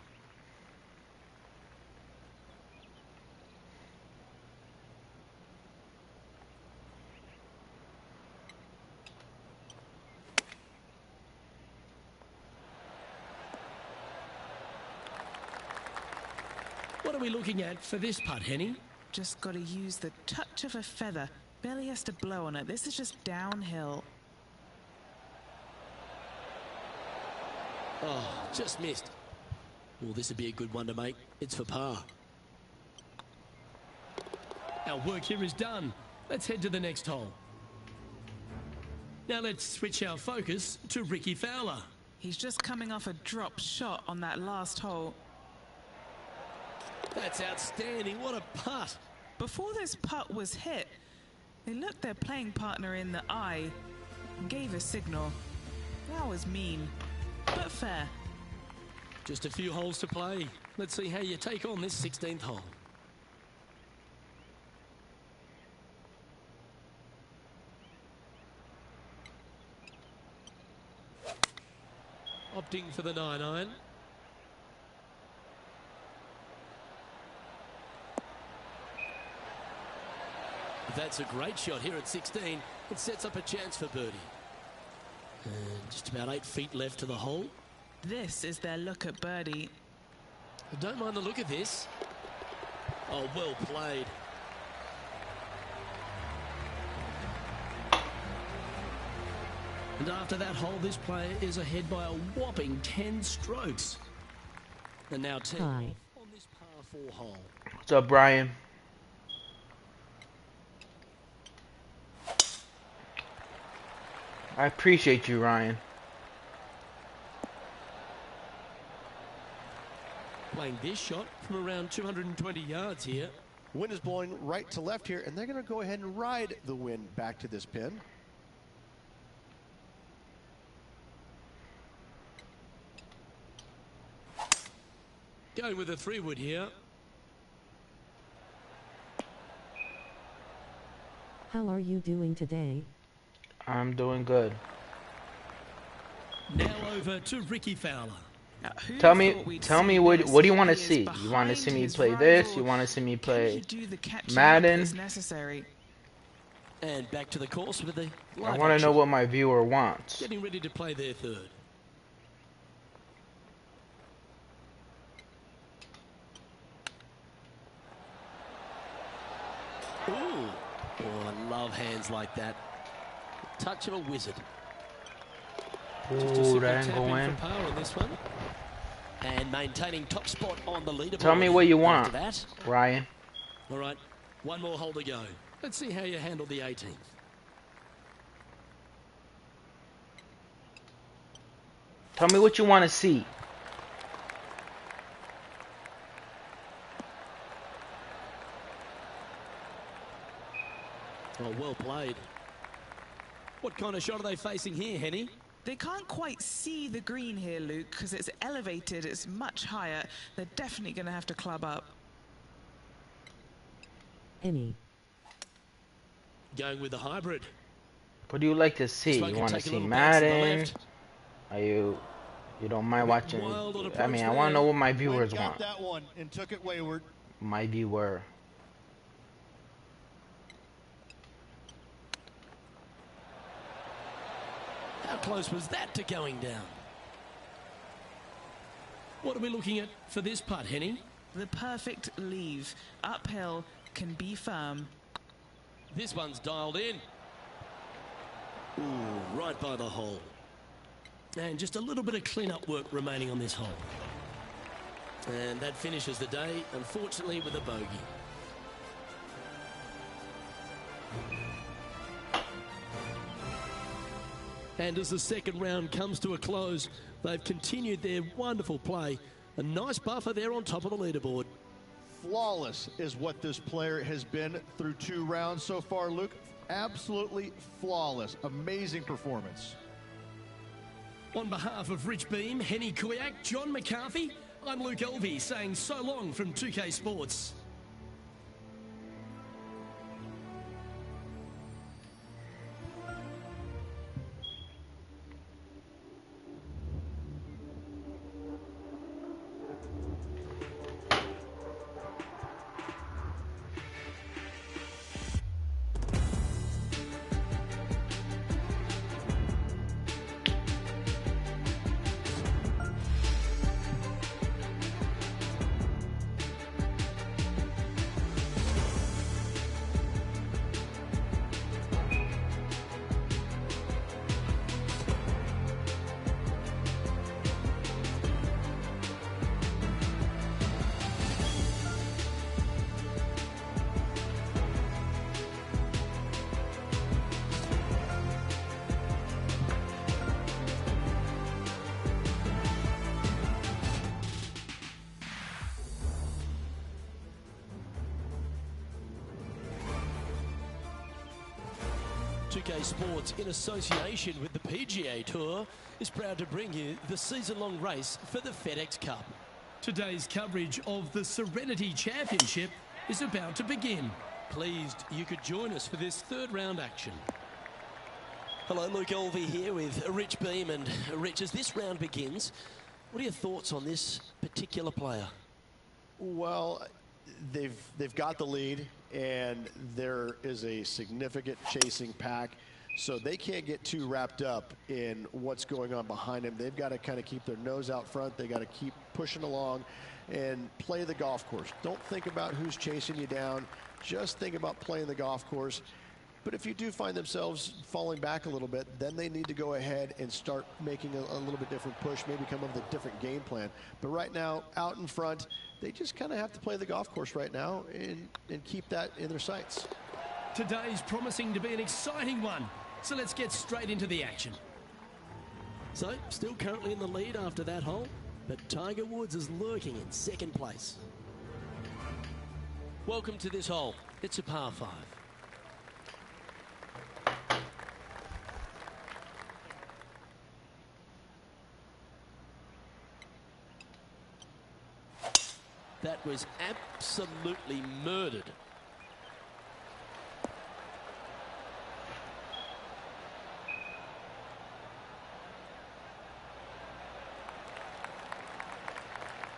What are we looking at for this putt, Henny? Just got to use the touch of a feather. Barely has to blow on it. This is just downhill. Oh, just missed. Well, this would be a good one to make. It's for par. Our work here is done. Let's head to the next hole. Now let's switch our focus to Ricky Fowler. He's just coming off a drop shot on that last hole. That's outstanding. What a putt. Before this putt was hit, they looked their playing partner in the eye and gave a signal. That was mean, but fair. Just a few holes to play. Let's see how you take on this 16th hole. Opting for the 9-iron. That's a great shot here at 16. It sets up a chance for birdie. And just about 8 feet left to the hole. This is their look at birdie. I don't mind the look of this. Oh, well played. And after that hole, this player is ahead by a whopping 10 strokes. And now 10 on this par 4 hole. What's up, Brian? I appreciate you, Ryan. Playing this shot from around 220 yards here. Wind is blowing right to left here, and they're going to go ahead and ride the wind back to this pin. Going with a 3-wood here. How are you doing today? I'm doing good. Now over to Ricky Fowler. Now, Tell me what do you want to see? You want to see me play this? You want to see me play Madden? Necessary. And back to the course with the I want to know what my viewer wants. Getting ready to play their third. Ooh. Oh, I love hands like that. Touch of a wizard. Ooh, that ain't going. For power on this one. And maintaining top spot on the leaderboard. Tell me what you want, that. Ryan. All right, one more hole to go. Let's see how you handle the 18th. Tell me what you want to see. Oh, well played. What kind of shot are they facing here, Henny? They can't quite see the green here, Luke, because it's elevated, it's much higher. They're definitely going to have to club up. Any. Going with the hybrid. What do you like to see? You want to see Madden? Are you don't mind watching? I mean, I want to know what my viewers want. That one and took it wayward. My viewer. How close was that to going down? What are we looking at for this putt, Henny? The perfect leave. Uphill, can be firm. This one's dialed in. Ooh, right by the hole. And just a little bit of clean-up work remaining on this hole. And that finishes the day, unfortunately, with a bogey. And as the second round comes to a close, they've continued their wonderful play. A nice buffer there on top of the leaderboard. Flawless is what this player has been through 2 rounds so far, Luke. Absolutely flawless. Amazing performance. On behalf of Rich Beam, Henny Koyak, John McCarthy, I'm Luke Elvey saying so long from 2K Sports. Pga Sports, in association with the Pga Tour, is proud to bring you the season-long race for the FedEx Cup. Today's coverage of the Serenity Championship is about to begin. Pleased you could join us for this third round action. Hello, Luke Elvey here with Rich Beam. And Rich, as this round begins, what are your thoughts on this particular player? Well, they've got the lead, and there is a significant chasing pack. So they can't get too wrapped up in what's going on behind them. They've got to kind of keep their nose out front. They got to keep pushing along and play the golf course. Don't think about who's chasing you down. Just think about playing the golf course. But if you do find themselves falling back a little bit, then they need to go ahead and start making a little bit different push, maybe come up with a different game plan. But right now, out in front, they just kind of have to play the golf course right now and keep that in their sights. Today's promising to be an exciting one. So let's get straight into the action. So, still currently in the lead after that hole, but Tiger Woods is lurking in second place. Welcome to this hole. It's a par 5. That was absolutely murdered.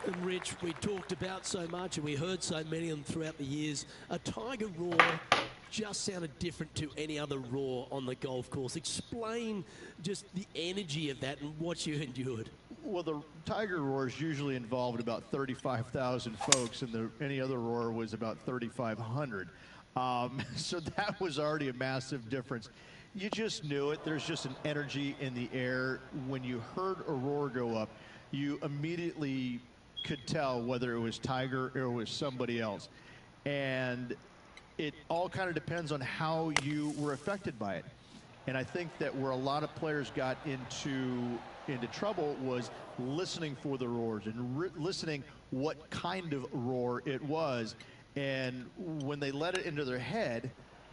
And Rich, we talked about so much and we heard so many of them throughout the years. A Tiger roar just sounded different to any other roar on the golf course. Explain just the energy of that and what you endured. Well, the Tiger roars usually involved about 35,000 folks, and any other roar was about 3,500. So that was already a massive difference. You just knew it. There's just an energy in the air. When you heard a roar go up, you immediately could tell whether it was Tiger or it was somebody else. And it all kind of depends on how you were affected by it. And I think that where a lot of players got into trouble was listening for the roars and listening what kind of roar it was. And when they let it into their head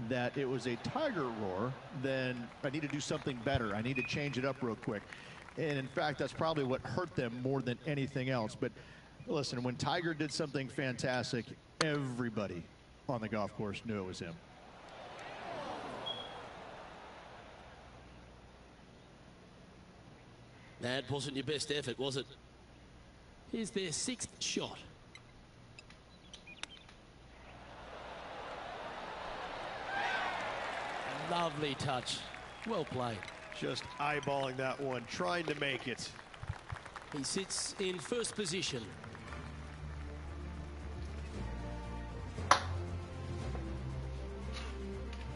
that it was a Tiger roar, then I need to do something better. I need to change it up real quick. And in fact, that's probably what hurt them more than anything else. But listen, when Tiger did something fantastic, everybody on the golf course knew it was him. That wasn't your best effort, was it? Here's their 6th shot. Lovely touch. Well played. Just eyeballing that one, trying to make it. He sits in first position.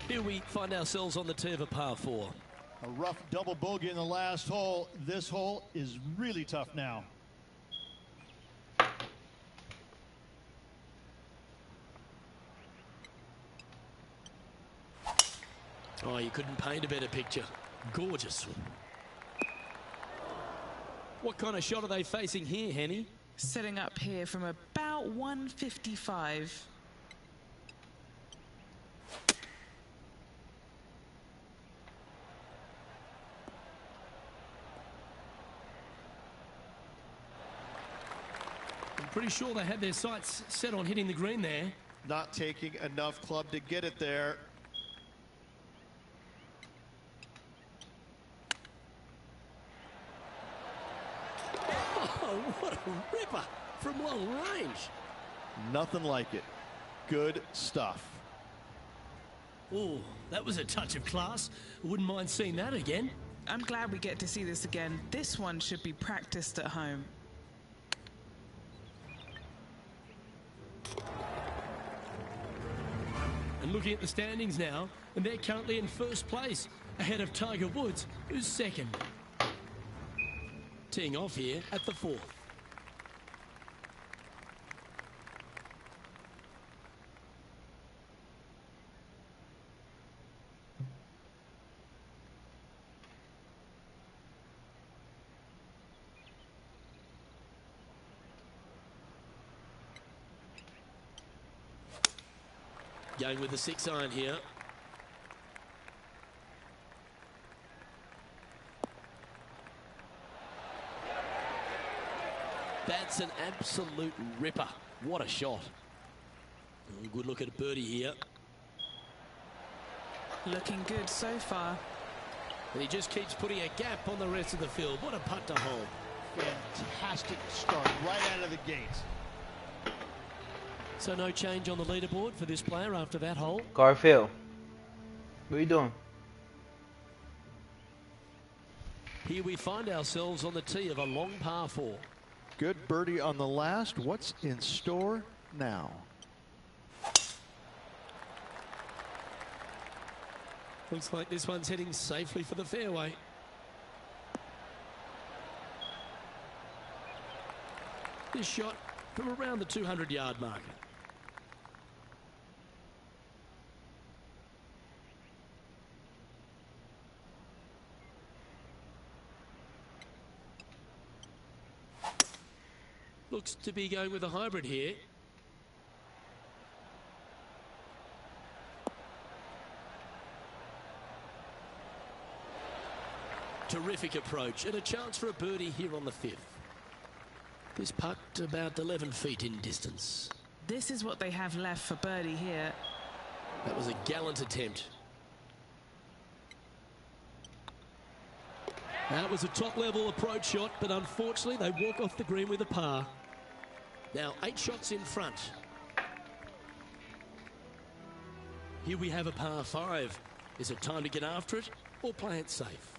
Here we find ourselves on the tee of a par 4. A rough double bogey in the last hole. This hole is really tough now. Oh, you couldn't paint a better picture. Gorgeous. What kind of shot are they facing here, Henny? Setting up here from about 155. I'm pretty sure they had their sights set on hitting the green there. Not taking enough club to get it there. Oh, what a ripper from long range. Nothing like it. Good stuff. Oh, that was a touch of class. Wouldn't mind seeing that again. I'm glad we get to see this again. This one should be practiced at home. And looking at the standings now, and they're currently in first place, ahead of Tiger Woods, who's second. Teeing off here at the 4th. Going with the 6-iron here. That's an absolute ripper. What a shot. Oh, good look at a birdie here. Looking good so far. And he just keeps putting a gap on the rest of the field. What a putt to hold. Fantastic start right out of the gates. So no change on the leaderboard for this player after that hole. Garfield, what are you doing? Here we find ourselves on the tee of a long par 4. Good birdie on the last. What's in store now? Looks like this one's heading safely for the fairway. This shot from around the 200-yard mark. Looks to be going with a hybrid here. Terrific approach and a chance for a birdie here on the 5th. This putt about 11 feet in distance. This is what they have left for birdie here. That was a gallant attempt. That was a top-level approach shot, but unfortunately they walk off the green with a par. Now 8 shots in front. Here we have a par 5. Is it time to get after it or play it safe?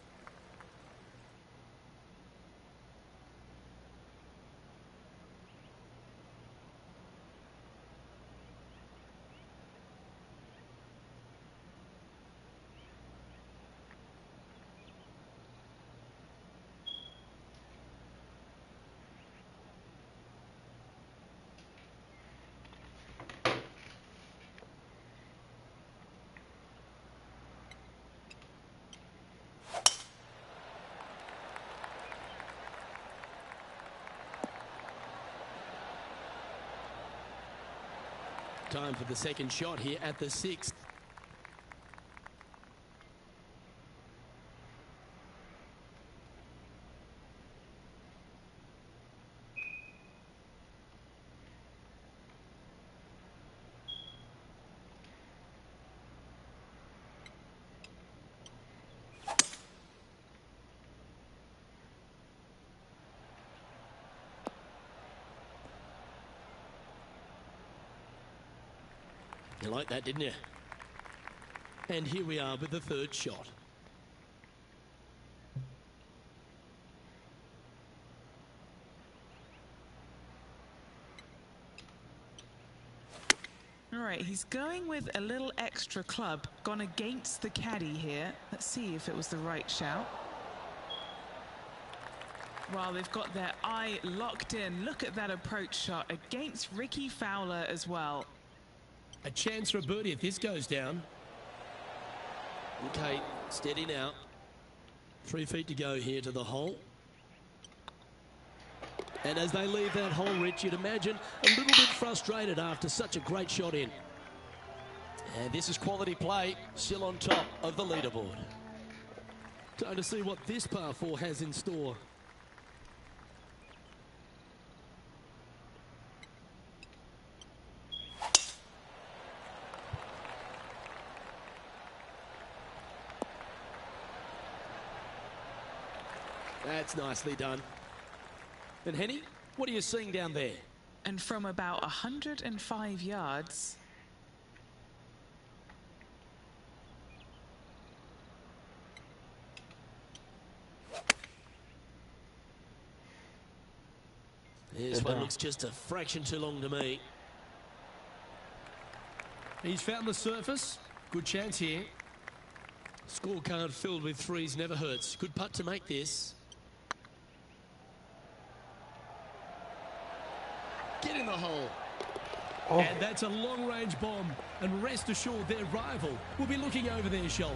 Time for the second shot here at the 6th. You like that, didn't you? And here we are with the third shot. All right, he's going with a little extra club, gone against the caddy here. Let's see if it was the right shout. Well, they've got their eye locked in. Look at that approach shot against Ricky Fowler as well. A chance for a birdie if this goes down. Okay, steady now. 3 feet to go here to the hole. And as they leave that hole, Rich, you'd imagine a little bit frustrated after such a great shot in. And this is quality play, still on top of the leaderboard. Time to see what this par 4 has in store. That's nicely done. And Henny, what are you seeing down there? And from about 105 yards. This one looks just a fraction too long to me. He's found the surface. Good chance here. Scorecard filled with threes never hurts. Good putt to make this. Get in the hole. Oh. And that's a long-range bomb. And rest assured their rival will be looking over their shoulder.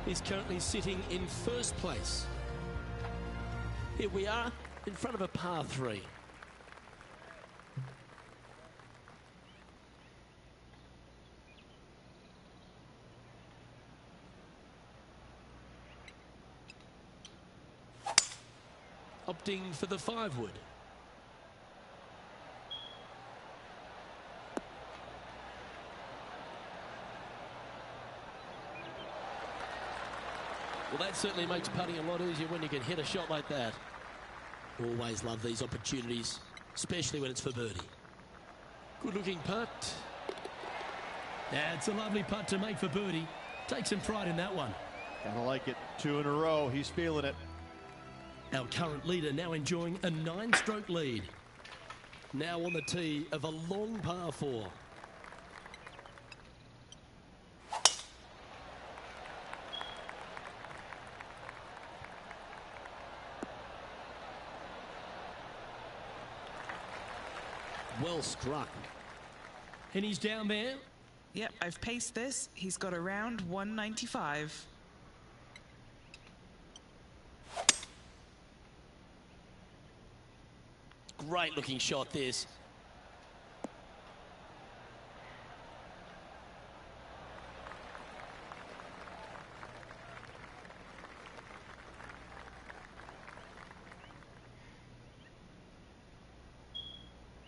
He's currently sitting in first place. Here we are in front of a par 3. Opting for the 5-wood. Well, that certainly makes putting a lot easier when you can hit a shot like that. Always love these opportunities, especially when it's for birdie. Good looking putt. That's a lovely putt to make for birdie. Take some pride in that one. Kind of like it. 2 in a row. He's feeling it. Our current leader now enjoying a 9-stroke lead. Now on the tee of a long par 4. Well struck. And he's down there. Yep, I've paced this. He's got around 195. Great looking shot this.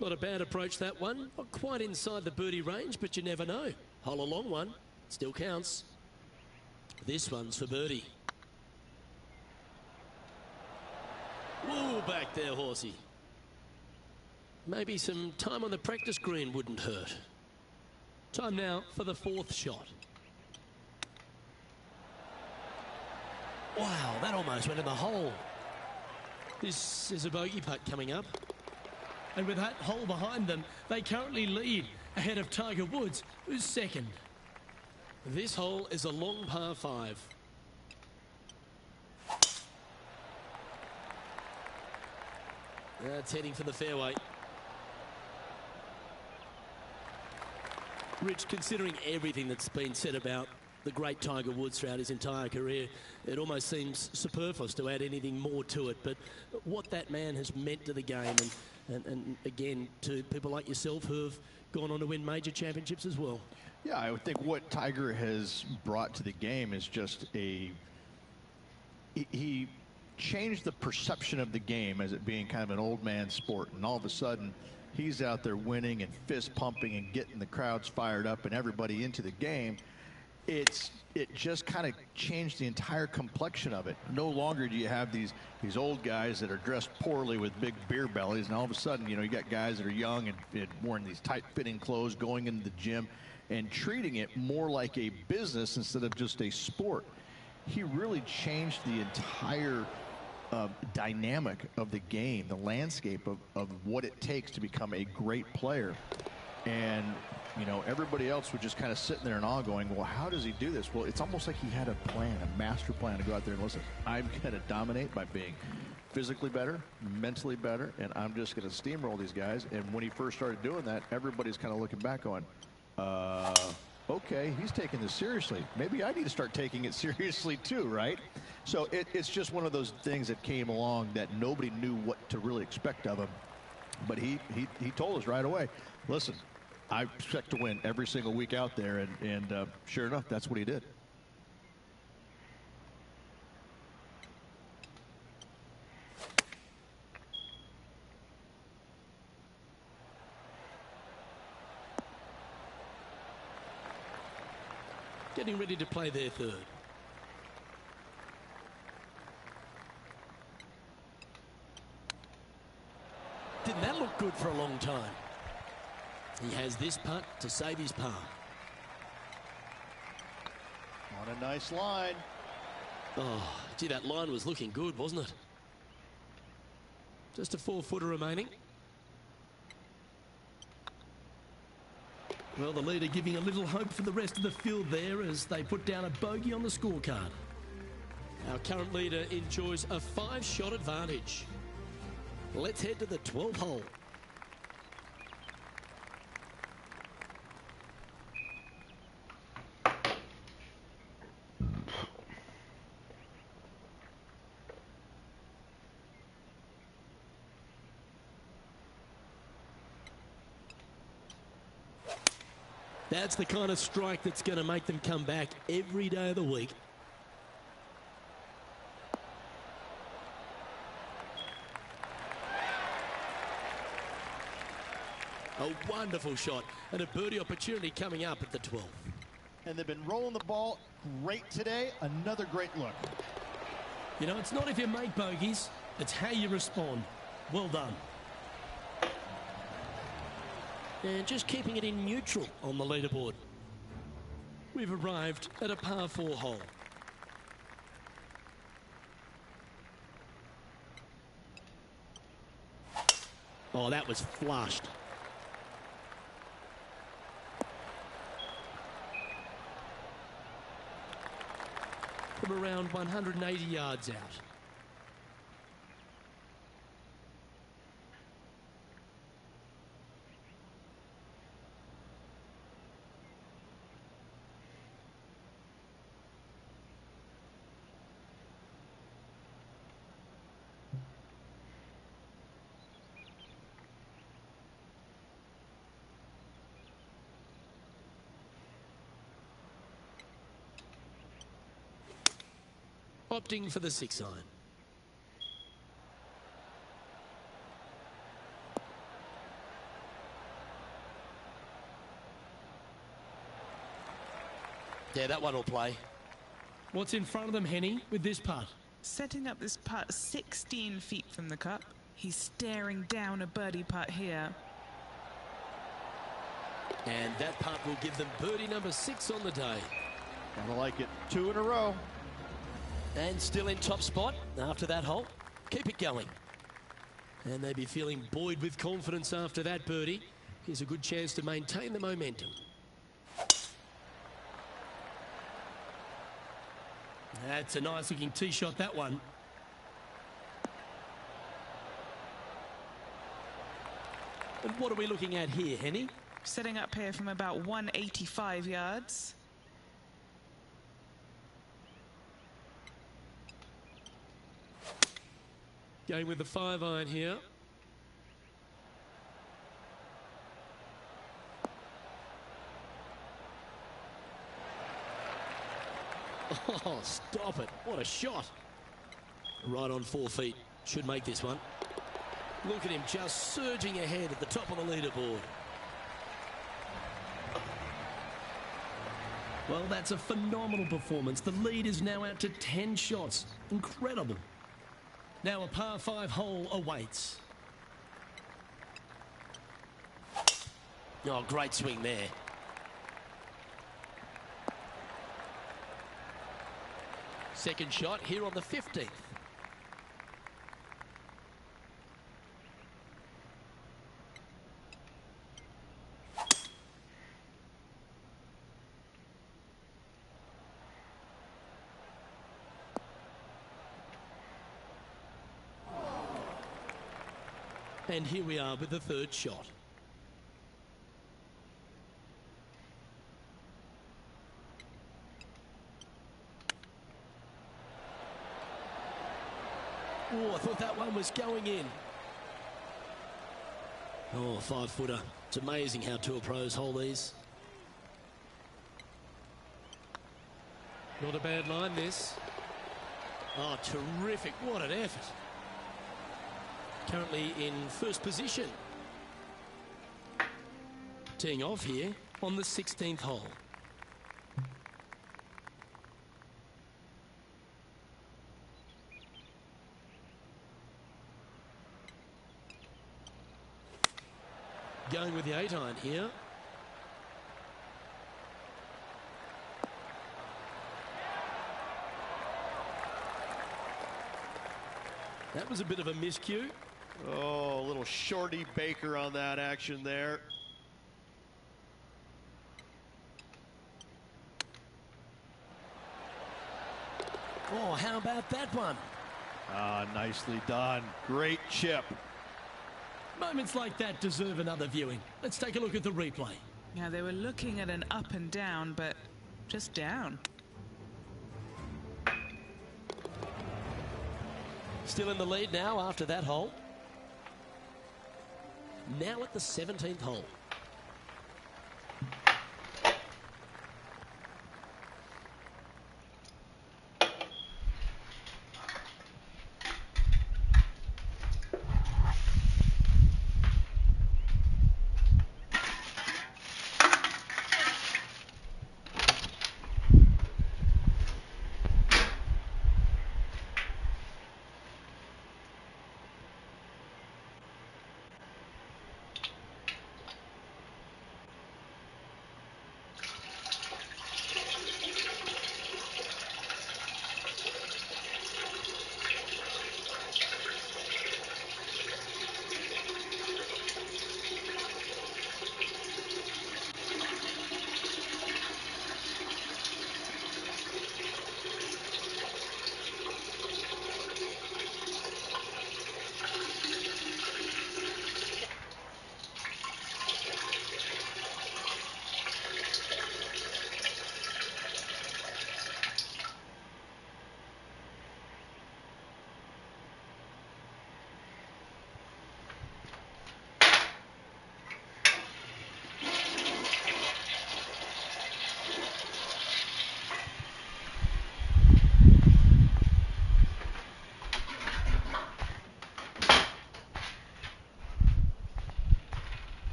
Not a bad approach, that one. Not quite inside the birdie range, but you never know. Hole a long one. Still counts. This one's for birdie. Whoa, back there, horsey. Maybe some time on the practice green wouldn't hurt. Time now for the 4th shot. Wow, that almost went in the hole. This is a bogey putt coming up. And with that hole behind them, they currently lead ahead of Tiger Woods, who's second. This hole is a long par 5. That's heading for the fairway. Rich, considering everything that's been said about the great Tiger Woods throughout his entire career, it almost seems superfluous to add anything more to it. But what that man has meant to the game, and again, to people like yourself who have gone on to win major championships as well. Yeah, I would think what Tiger has brought to the game is just he changed the perception of the game as it being kind of an old man sport, and all of a sudden he's out there winning and fist pumping and getting the crowds fired up and everybody into the game. It just kind of changed the entire complexion of it. No longer do you have these old guys that are dressed poorly with big beer bellies, and all of a sudden, you know, you got guys that are young and wearing these tight-fitting clothes, going into the gym and treating it more like a business instead of just a sport. He really changed the entire dynamic of the game, the landscape of what it takes to become a great player. And you know, everybody else was just kind of sitting there in awe going, well, how does he do this? Well, it's almost like he had a plan, a master plan to go out there and listen, I'm going to dominate by being physically better, mentally better, and I'm just going to steamroll these guys. And when he first started doing that, everybody's kind of looking back going, okay, he's taking this seriously. Maybe I need to start taking it seriously too, right? So it's just one of those things that came along that nobody knew what to really expect of him. But he told us right away, listen, I expect to win every single week out there, and sure enough, that's what he did. Getting ready to play their 3rd. Didn't that look good for a long time? He has this putt to save his par. On a nice line. Oh, gee, that line was looking good, wasn't it? Just a 4-footer remaining. Well, the leader giving a little hope for the rest of the field there as they put down a bogey on the scorecard. Our current leader enjoys a 5-shot advantage. Let's head to the 12th hole. That's the kind of strike that's going to make them come back every day of the week. A wonderful shot and a birdie opportunity coming up at the 12th. And they've been rolling the ball great today. Another great look. You know, it's not if you make bogeys, it's how you respond. Well done. And just keeping it in neutral on the leaderboard. We've arrived at a par 4 hole. Oh, that was flushed. From around 180 yards out. Opting for the 6-iron. Yeah, that one will play. What's in front of them, Henny, with this putt? Setting up this putt 16 feet from the cup. He's staring down a birdie putt here. And that putt will give them birdie number 6 on the day. Kinda like it. 2 in a row. And still in top spot after that hole. Keep it going. And they'd be feeling buoyed with confidence after that birdie. Here's a good chance to maintain the momentum. That's a nice looking tee shot, that one. And what are we looking at here, Henny? Setting up here from about 185 yards. Going with the 5-iron here. Oh, stop it. What a shot. Right on 4 feet. Should make this one. Look at him just surging ahead at the top of the leaderboard. Well, that's a phenomenal performance. The lead is now out to 10 shots. Incredible. Now a par 5 hole awaits. Oh, great swing there. Second shot here on the 15th. And here we are with the third shot. Oh, I thought that one was going in. Oh, 5-footer. It's amazing how Tour pros hold these. Not a bad line, this. Oh, terrific. What an effort. Currently in first position. Teeing off here on the 16th hole. Going with the 8-iron here. That was a bit of a miscue. Oh, a little shorty Baker on that action there. Oh, how about that one? Ah, nicely done. Great chip. Moments like that deserve another viewing. Let's take a look at the replay. Now, they were looking at an up and down, but just down. Still in the lead now after that hole. Now at the 17th hole.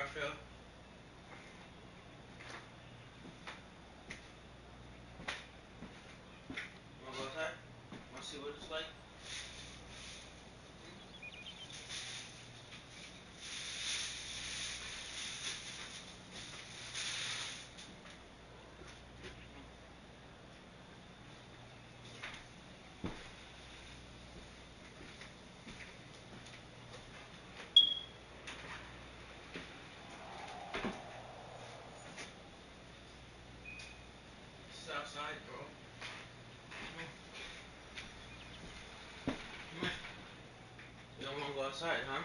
Garfield. Wanna go outside? Wanna see what it's like? It's outside, bro. Come here. Come here. You don't wanna go outside, huh?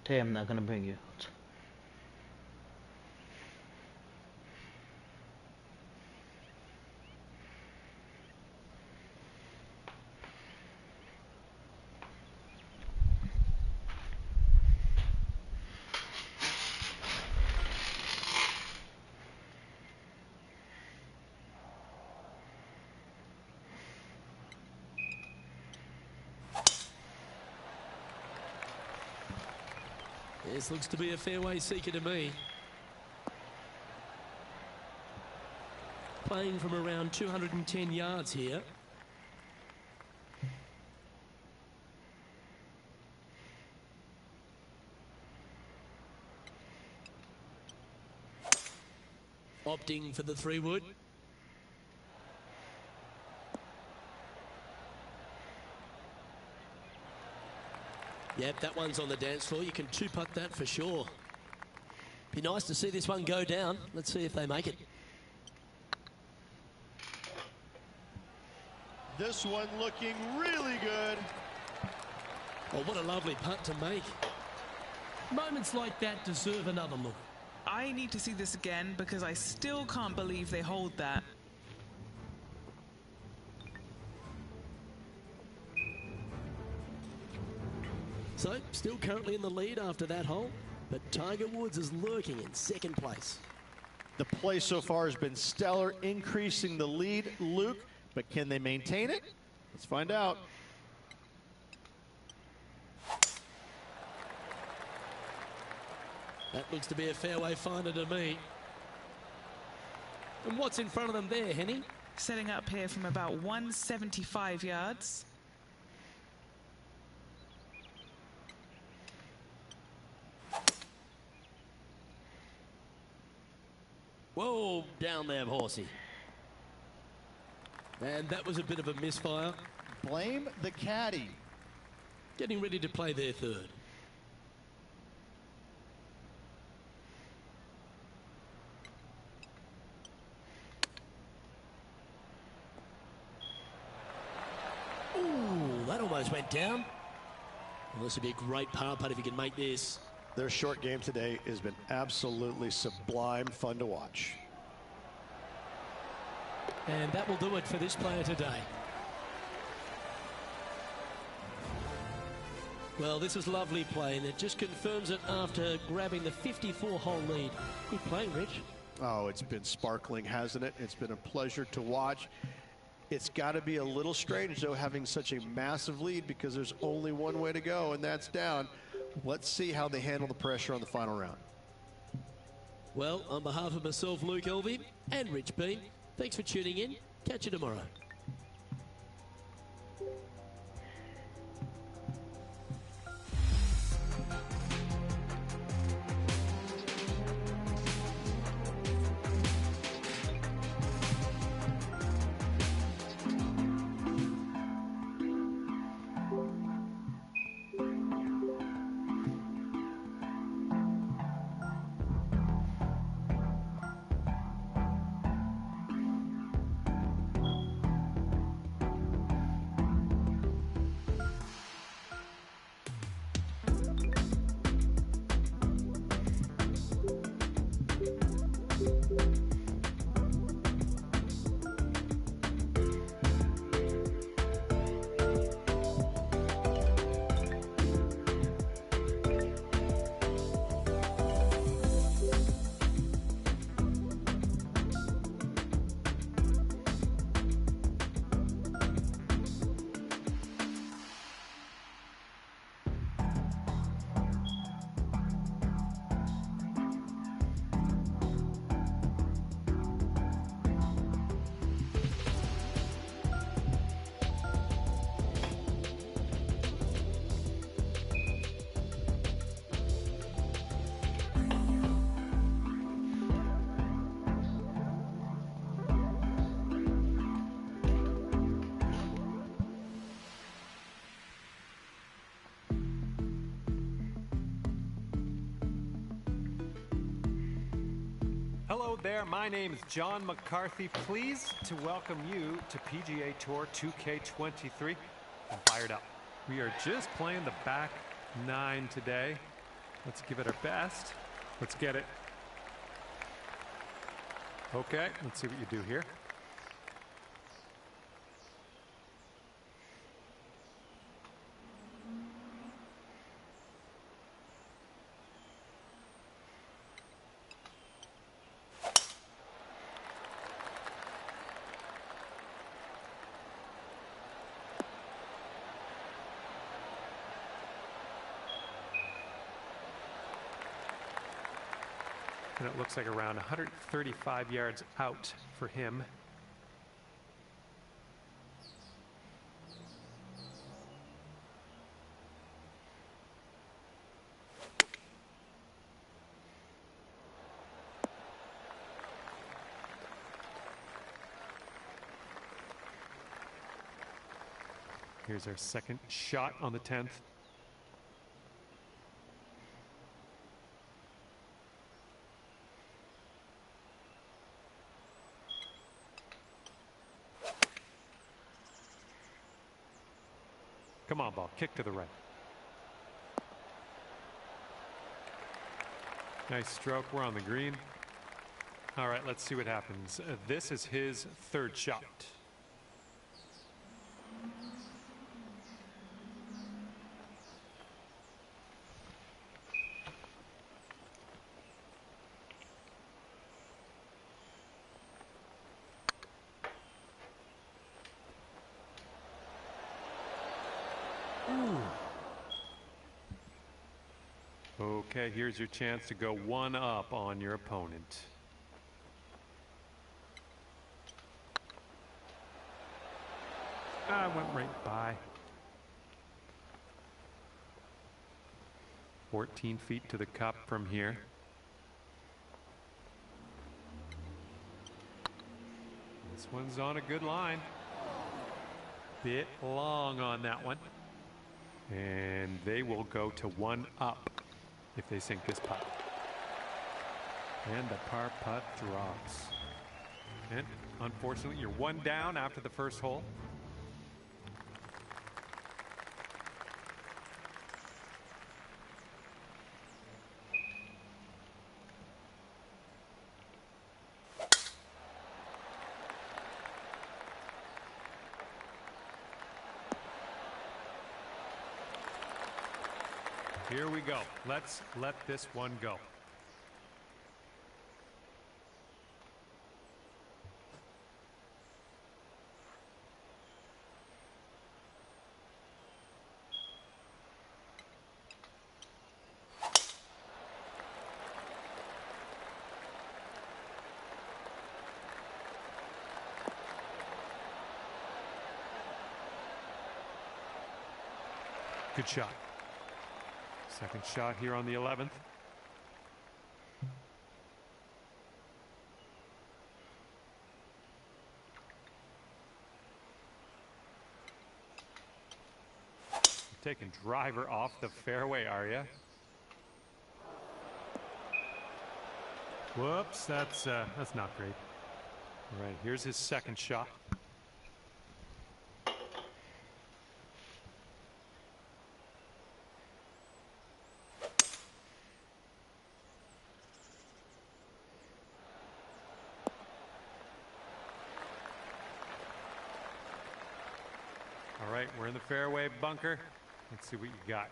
Hey, I'm not gonna bring you out. This looks to be a fairway seeker to me. Playing from around 210 yards here. Opting for the 3-wood. Yep, that one's on the dance floor. You can two-putt that for sure. Be nice to see this one go down. Let's see if they make it. This one looking really good. Oh, what a lovely putt to make. Moments like that deserve another look. I need to see this again because I still can't believe they hold that. So, still currently in the lead after that hole, but Tiger Woods is lurking in second place. The play so far has been stellar, increasing the lead, Luke, but can they maintain it? Let's find out. That looks to be a fairway finder to me. And what's in front of them there, Henny? Setting up here from about 175 yards. Whoa, down there, horsey. And that was a bit of a misfire. Blame the caddy. Getting ready to play their third. Ooh, that almost went down. Well, this would be a great par putt if you can make this. Their short game today has been absolutely sublime fun to watch. And that will do it for this player today. Well, this is lovely play, and it just confirms it after grabbing the 54-hole lead. Good play, Rich. Oh, it's been sparkling, hasn't it? It's been a pleasure to watch. It's got to be a little strange, though, having such a massive lead because there's only one way to go, and that's down. Let's see how they handle the pressure on the final round. Well, on behalf of myself, Luke Elvey, and Rich Beam, thanks for tuning in. Catch you tomorrow. Hello there, my name is John McCarthy. Pleased to welcome you to PGA Tour 2K23. I'm fired up. We are just playing the back 9 today. Let's give it our best. Let's get it. Okay, let's see what you do here. And it looks like around 135 yards out for him. Here's our second shot on the 10th. Come on, ball. Kick to the right. Nice stroke. We're on the green. All right, let's see what happens. This is his third shot. Okay, here's your chance to go one up on your opponent. I went right by. 14 feet to the cup from here. This one's on a good line. Bit long on that one. And they will go to one up if they sink this putt. And the par putt drops. And unfortunately, you're one down after the first hole. Here we go. Let's let this one go. Good shot. Second shot here on the 11th. Taking driver off the fairway, are you? Whoops, that's not great. All right, here's his second shot. All right, we're in the fairway bunker. Let's see what you got.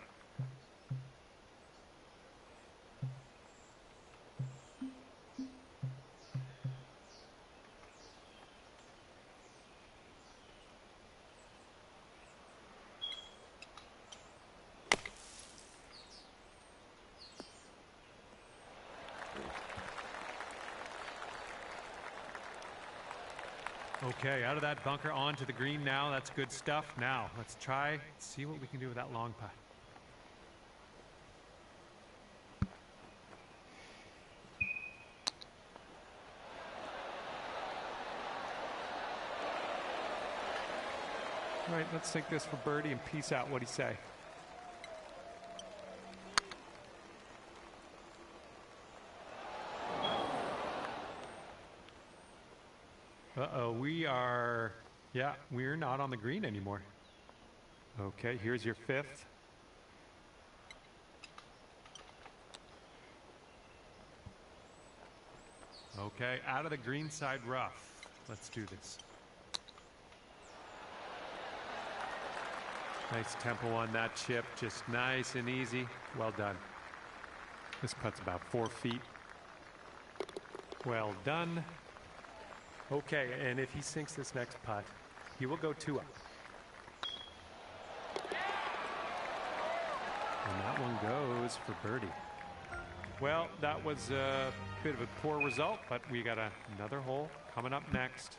Okay, out of that bunker onto the green now. That's good stuff. Now, let's try, see what we can do with that long putt. All right, let's take this for birdie and peace out. What'd he say? Uh-oh, we're not on the green anymore. Okay, here's your 5th. Okay, out of the green side rough. Let's do this. Nice tempo on that chip, just nice and easy. Well done. This putt's about 4 feet. Well done. Okay, and if he sinks this next putt, he will go 2 up. And that one goes for birdie. Well, that was a bit of a poor result, but we got another hole coming up next.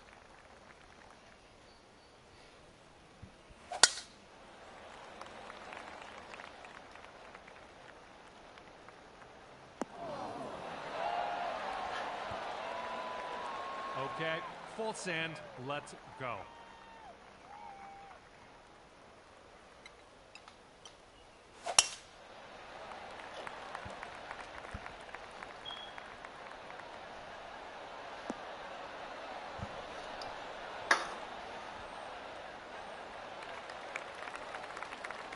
Okay, full sand, let's go.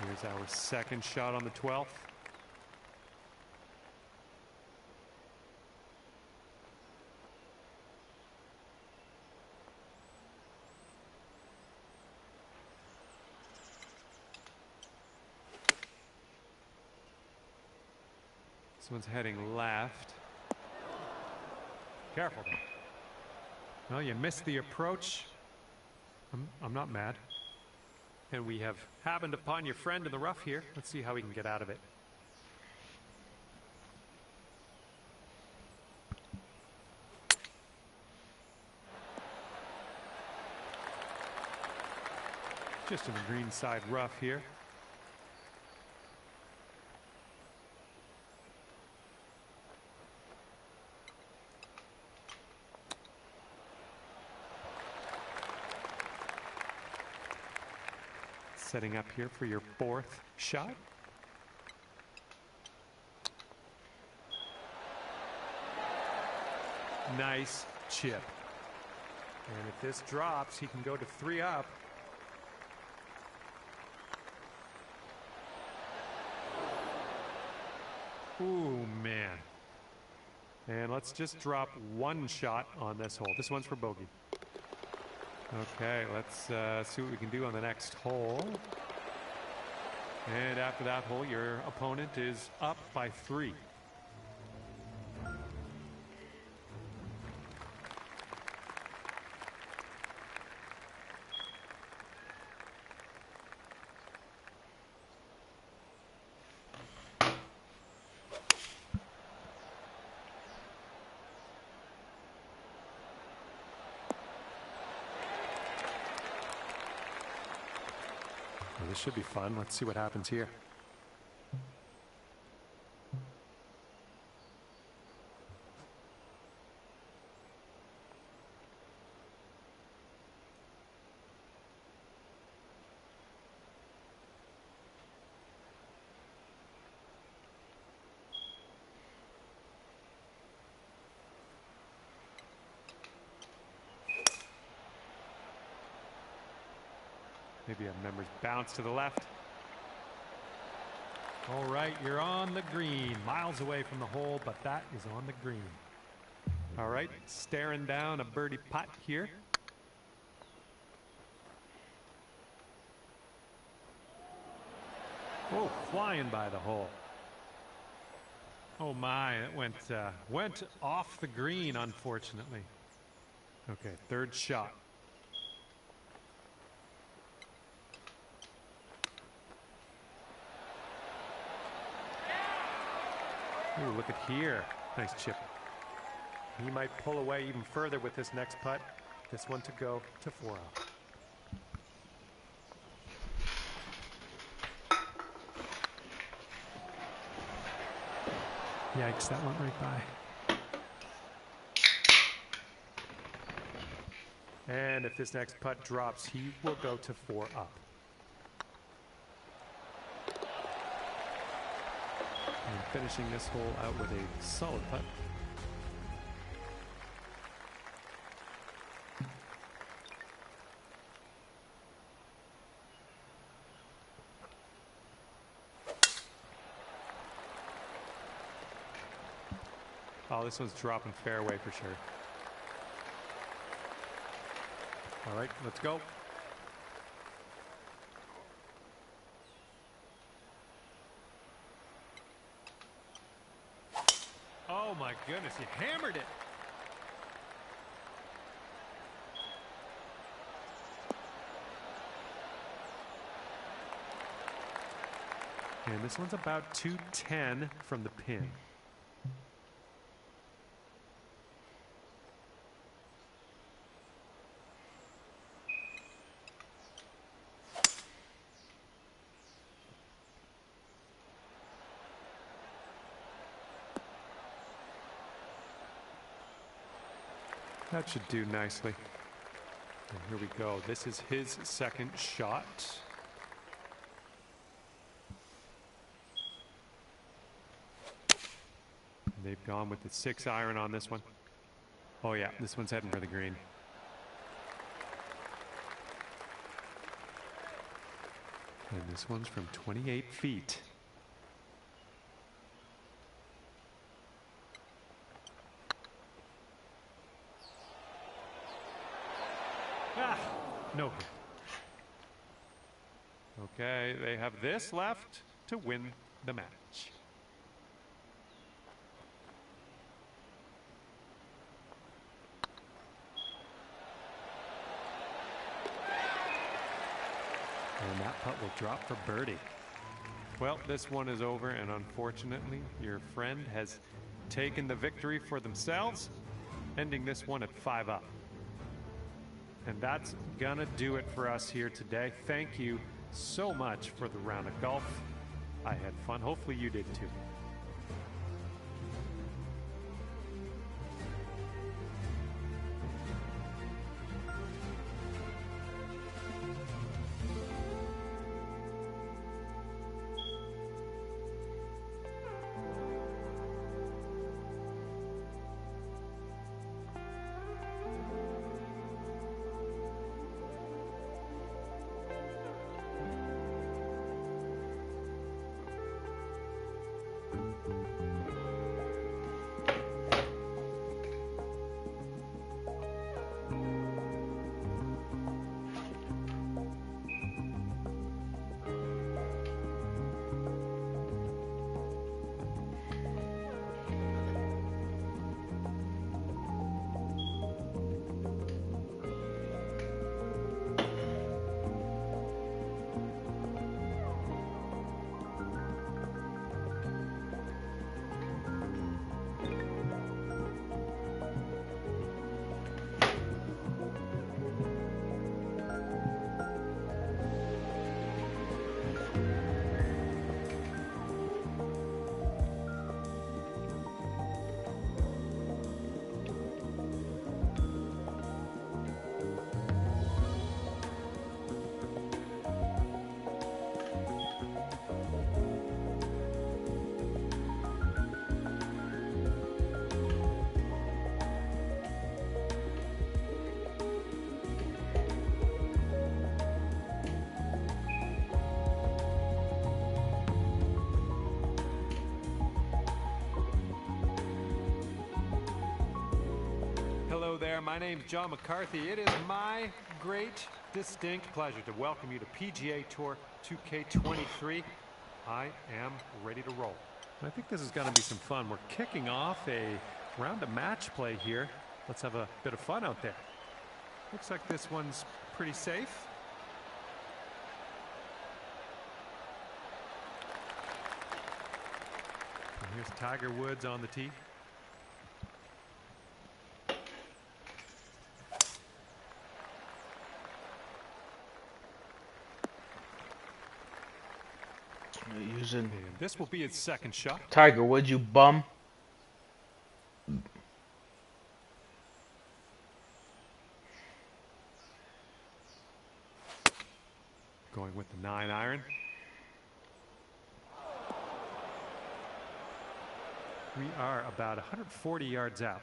Here's our second shot on the 12th. This one's heading left. Careful though. Well, you missed the approach. I'm not mad. And we have happened upon your friend in the rough here. Let's see how we can get out of it. Just in the green side rough here. Setting up here for your 4th shot. Nice chip. And if this drops, he can go to 3 up. Ooh, man. And let's just drop 1 shot on this hole. This one's for bogey. Okay, let's see what we can do on the next hole. And after that hole, your opponent is up by 3. Well, this should be fun. Let's see what happens here. Maybe a member's bounce to the left. All right, you're on the green. Miles away from the hole, but that is on the green. All right, staring down a birdie putt here. Oh, flying by the hole. Oh my, it went off the green, unfortunately. Okay, 3rd shot. Ooh, look at here. Nice chip. He might pull away even further with this next putt. This one to go to 4 up. Yikes, that went right by. And if this next putt drops, he will go to 4 up. And finishing this hole out with a solid putt. Oh, this one's dropping fairway for sure. All right, let's go. Oh my goodness, he hammered it. And this one's about 210 from the pin. That should do nicely. And here we go. This is his second shot. They've gone with the 6-iron on this one. Oh yeah, this one's heading for the green. And this one's from 28 feet. Ah, no hit. Okay, they have this left to win the match. And that putt will drop for birdie. Well, this one is over, and unfortunately, your friend has taken the victory for themselves, ending this one at 5 up. And that's gonna do it for us here today. Thank you so much for the round of golf. I had fun. Hopefully you did too. Hello there, my name's John McCarthy. It is my great, distinct pleasure to welcome you to PGA Tour 2K23. I am ready to roll. I think this is going to be some fun. We're kicking off a round of match play here. Let's have a bit of fun out there. Looks like this one's pretty safe. And here's Tiger Woods on the tee. Using And this will be his second shot. Tiger Woods, you bum. Going with the 9-iron. We are about 140 yards out.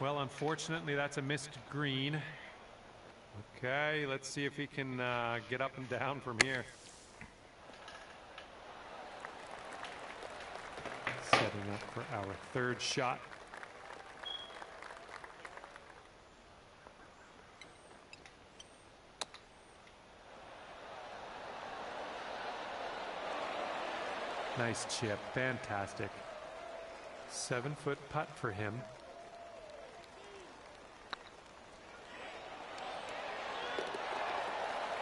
Well, unfortunately, that's a missed green. Okay, let's see if he can get up and down from here. Setting up for our third shot. Nice chip, fantastic. 7-foot putt for him.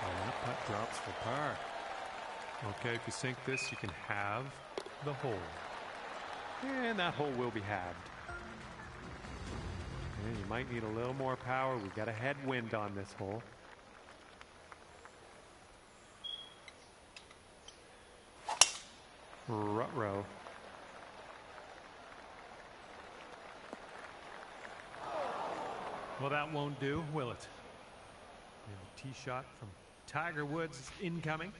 And that putt drops for par. Okay, if you sink this, you can have the hole. And that hole will be halved. And you might need a little more power. We've got a headwind on this hole. Ruh-roh. Well, that won't do, will it? And a tee shot from Tiger Woods is incoming.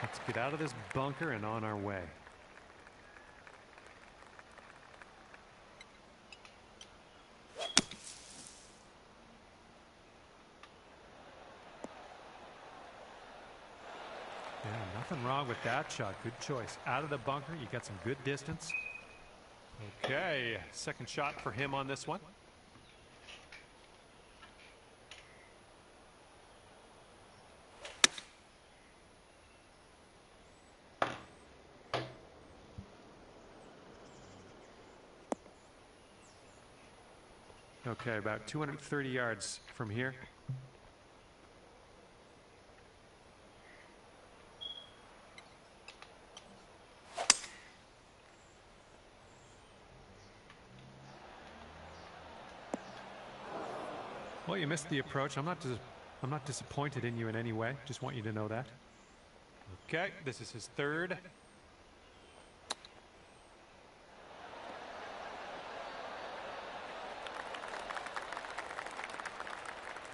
Let's get out of this bunker and on our way. Yeah, nothing wrong with that shot. Good choice. Out of the bunker, you got some good distance. Okay, second shot for him on this one. Okay, about 230 yards from here. Well, you missed the approach. I'm not disappointed in you in any way. Just want you to know that. Okay, this is his third.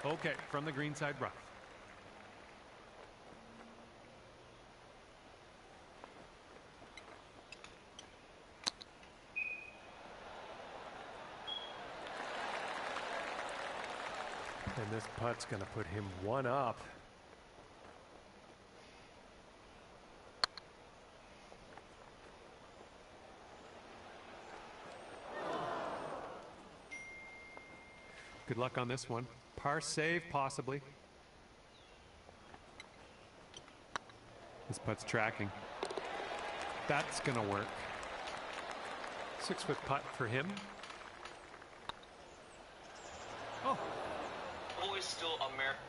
Okay, from the greenside rough. And this putt's going to put him one up. Good luck on this one. Par save, possibly. This putt's tracking. That's going to work. 6-foot putt for him. Oh. Always still American.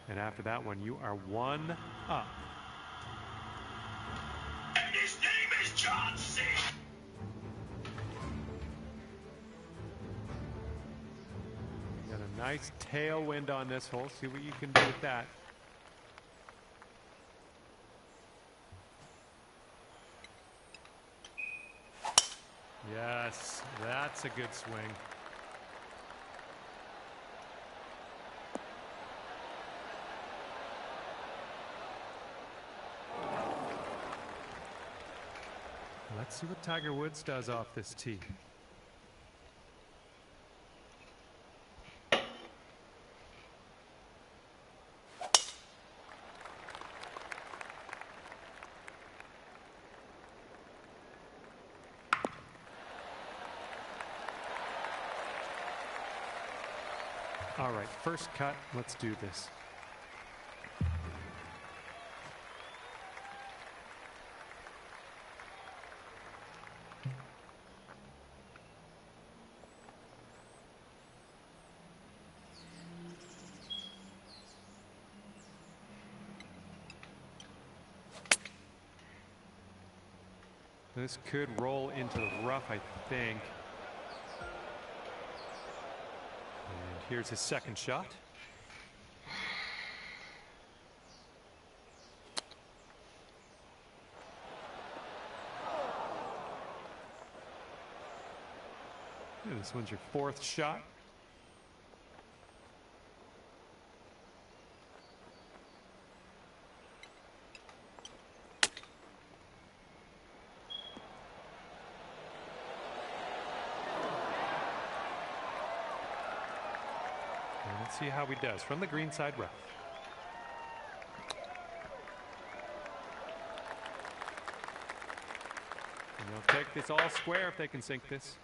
And after that one, you are one up. And his name is John C. Got a nice tailwind on this hole. See what you can do with that. Yes, that's a good swing. Let's see what Tiger Woods does off this tee. All right, first cut. Let's do this. This could roll into the rough, I think. And here's his second shot. Yeah, this one's your 4th shot. And let's see how he does from the green side rough. And they'll take this all square if they can sink this.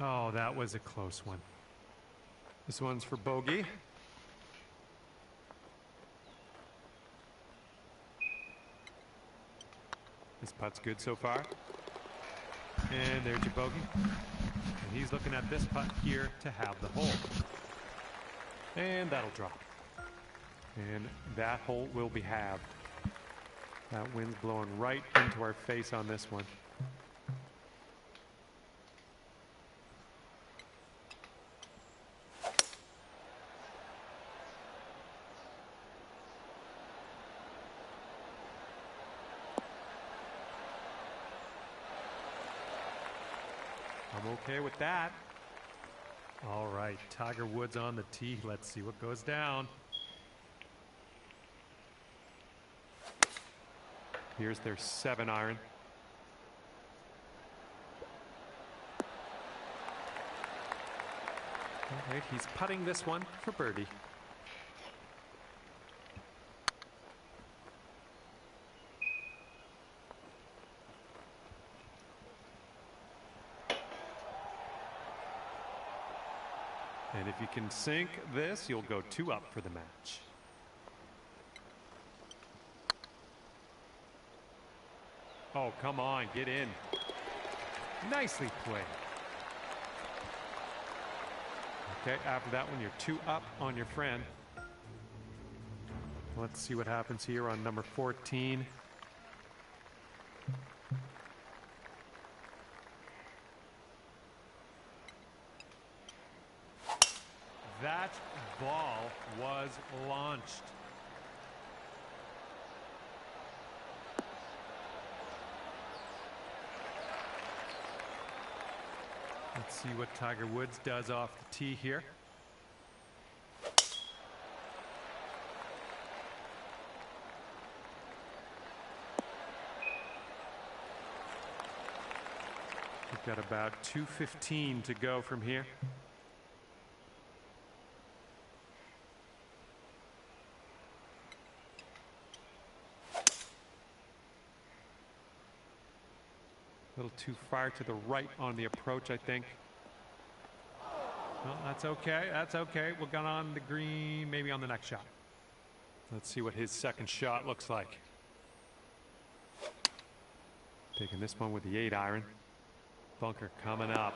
Oh, that was a close one. This one's for bogey. This putt's good so far. And there's your bogey. And he's looking at this putt here to have the hole. And that'll drop. And that hole will be halved. That wind's blowing right into our face on this one. I'm okay with that. All right, Tiger Woods on the tee. Let's see what goes down. Here's their 7-iron. All right, he's putting this one for birdie. And if you can sink this, you'll go 2 up for the match. Oh, come on, get in. Nicely played. Okay, after that one, you're 2 up on your friend. Let's see what happens here on number 14. That ball was launched. Let's see what Tiger Woods does off the tee here. We've got about 2:15 to go from here. A little too far to the right on the approach, I think. Well, that's okay. That's okay. We'll get on the green, maybe on the next shot. Let's see what his second shot looks like. Taking this one with the 8-iron. Bunker coming up.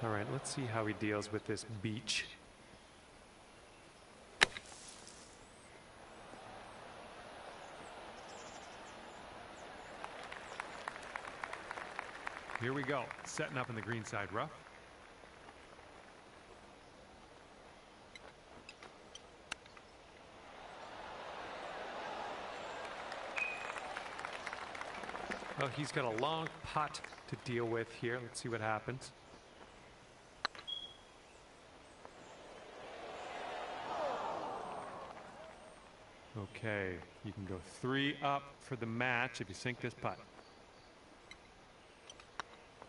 All right, let's see how he deals with this beach. Here we go, setting up in the green side rough. Well, he's got a long putt to deal with here. Let's see what happens. Okay, you can go 3 up for the match if you sink this putt.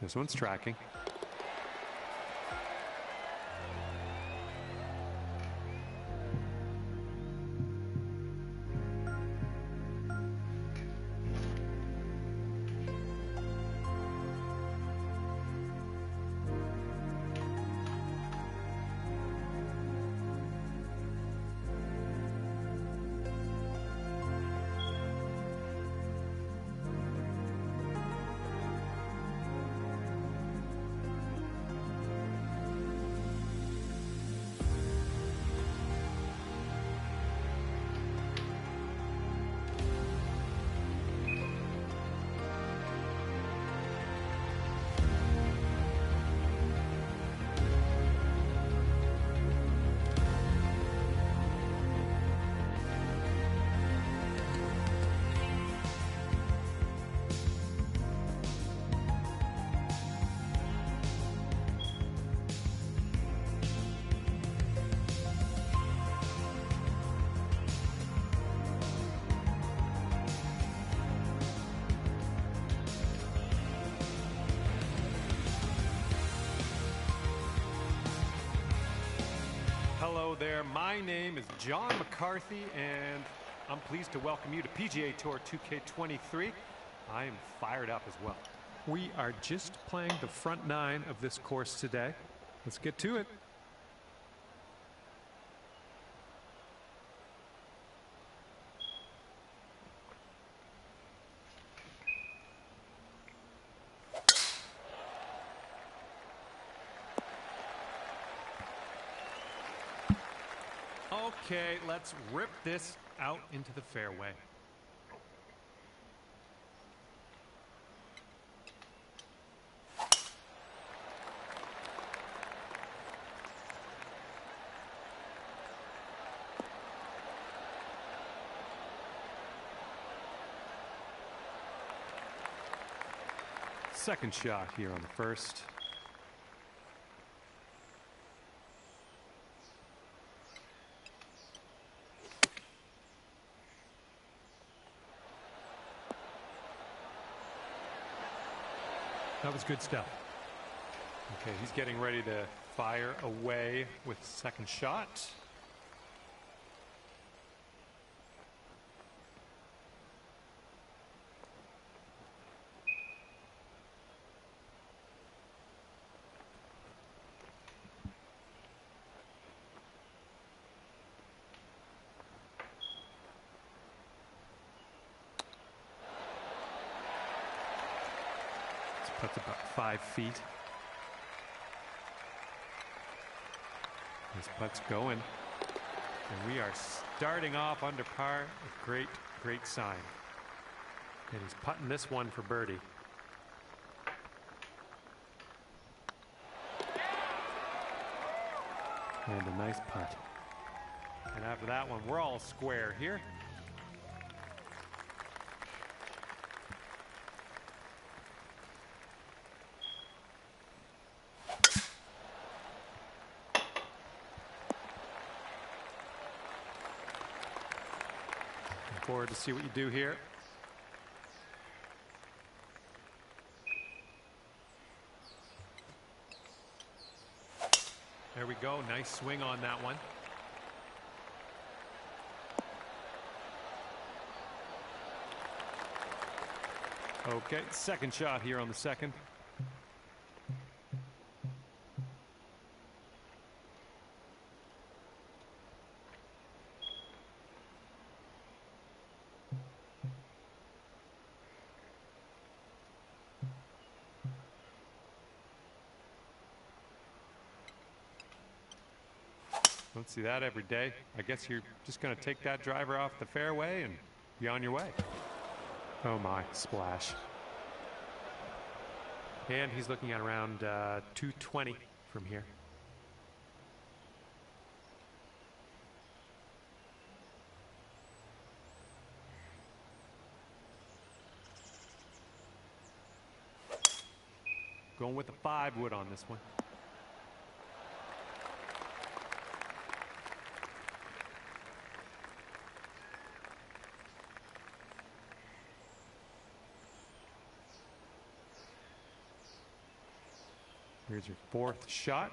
This one's tracking. there. My name is John McCarthy, and I'm pleased to welcome you to PGA Tour 2K23. I am fired up as well. We are just playing the front 9 of this course today. Let's get to it. Okay, let's rip this out into the fairway. Second shot here on the first. That was good stuff. Okay, he's getting ready to fire away with the second shot. That's about 5 feet. This putt's going. And we are starting off under par. A great, great sign. And he's putting this one for birdie. And a nice putt. And after that one, we're all square here. Forward to see what you do here. There we go. Nice swing on that one. Okay, second shot here on the second. Don't see that every day. I guess you're just going to take that driver off the fairway and be on your way. Oh my, splash. And he's looking at around 220 from here. Going with the 5 wood on this one. Here's your 4th shot.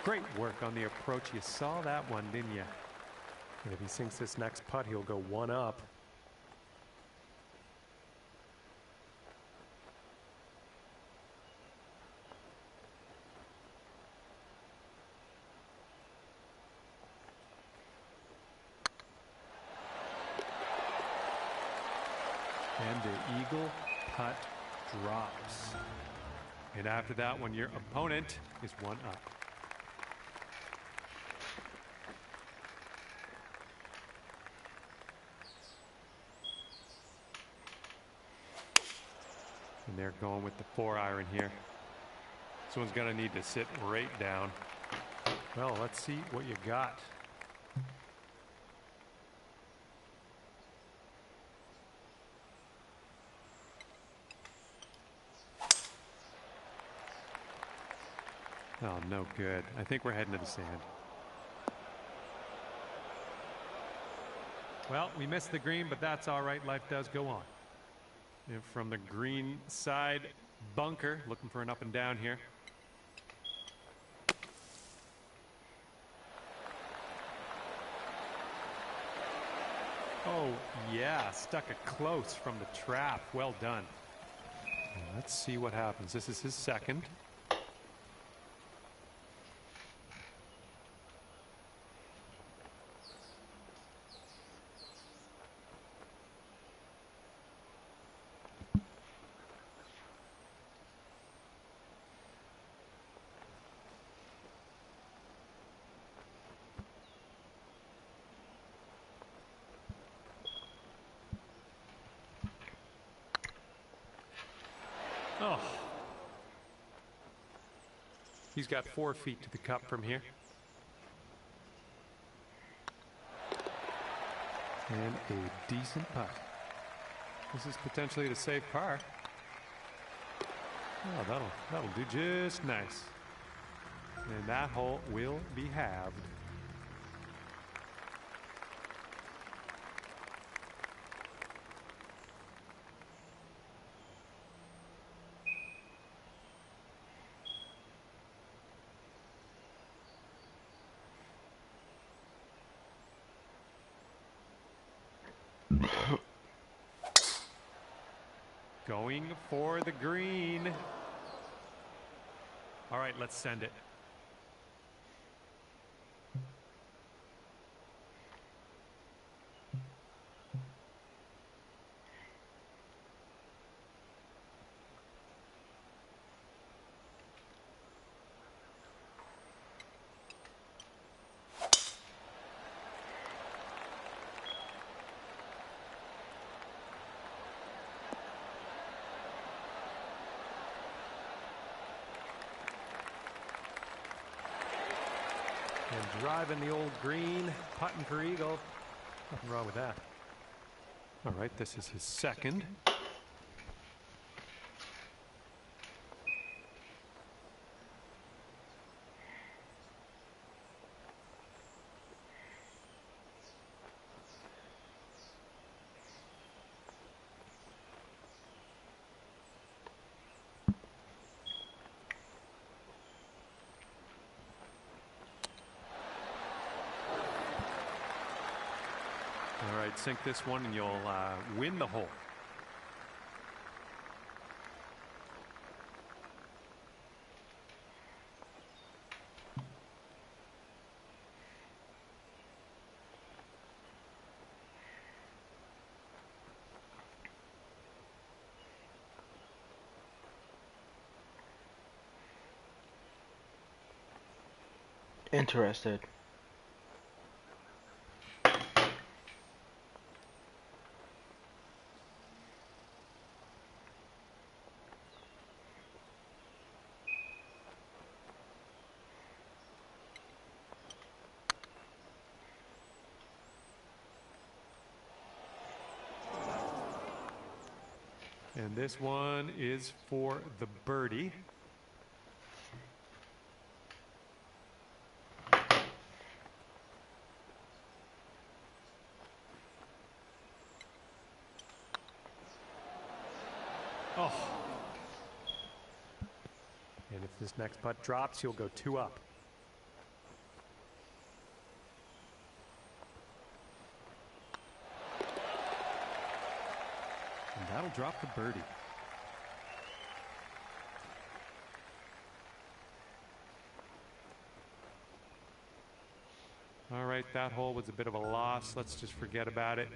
Great work on the approach. You saw that one, didn't you? And if he sinks this next putt, he'll go 1 up. And the eagle putt drops. And after that one, your opponent is 1 up. And they're going with the 4-iron here. This one's going to need to sit right down. Well, let's see what you got. Oh, no good. I think we're heading to the sand. Well, we missed the green, but that's all right. Life does go on. And from the green side bunker, looking for an up and down here. Oh, yeah, stuck it close from the trap. Well done. Let's see what happens. This is his second. Oh. He's got 4 feet to the cup from here. And a decent putt. This is potentially the safe par. Oh, that'll do just nice. And that hole will be halved. Going for the green. All right, let's send it. And driving the old green, putting for eagle. Nothing wrong with that. All right, this is his second. All right, sink this one and you'll win the hole. Interested. And this one is for the birdie. Oh. And if this next putt drops, he'll go 2 up. And that'll drop the birdie. All right, that hole was a bit of a loss. Let's just forget about it.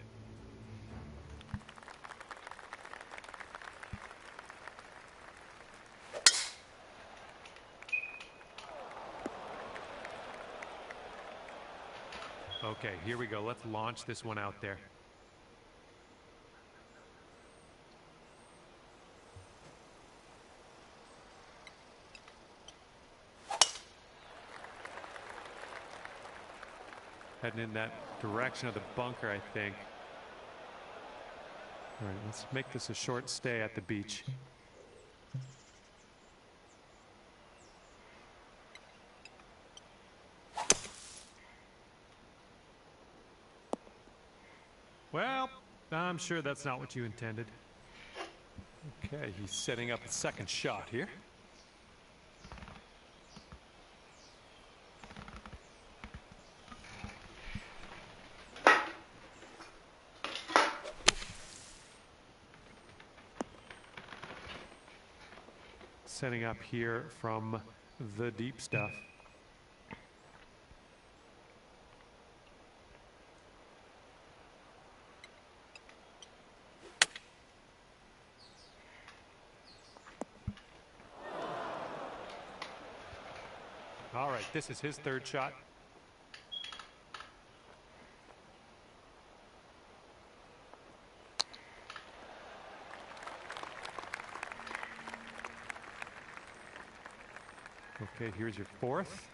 Okay, here we go. Let's launch this one out there. Heading in that direction of the bunker, I think. All right, let's make this a short stay at the beach. Well, I'm sure that's not what you intended. Okay, he's setting up a second shot here. Setting up here from the deep stuff. All right, this is his third shot. Okay, here's your fourth.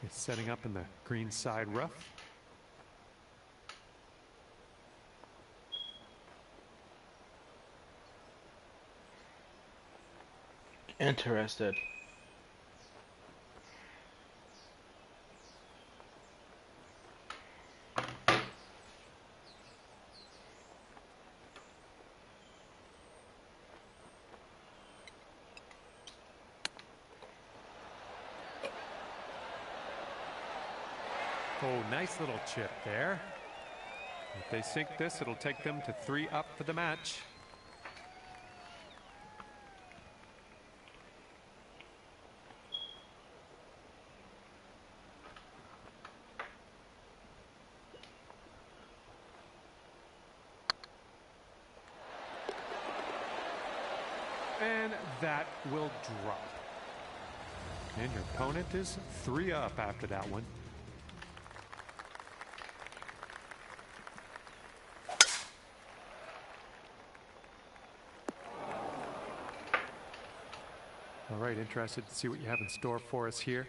He's setting up in the green side rough. Interested. Oh, nice little chip there. If they sink this, it'll take them to 3 up for the match. And that will drop. And your opponent is 3 up after that one. All right, interested to see what you have in store for us here.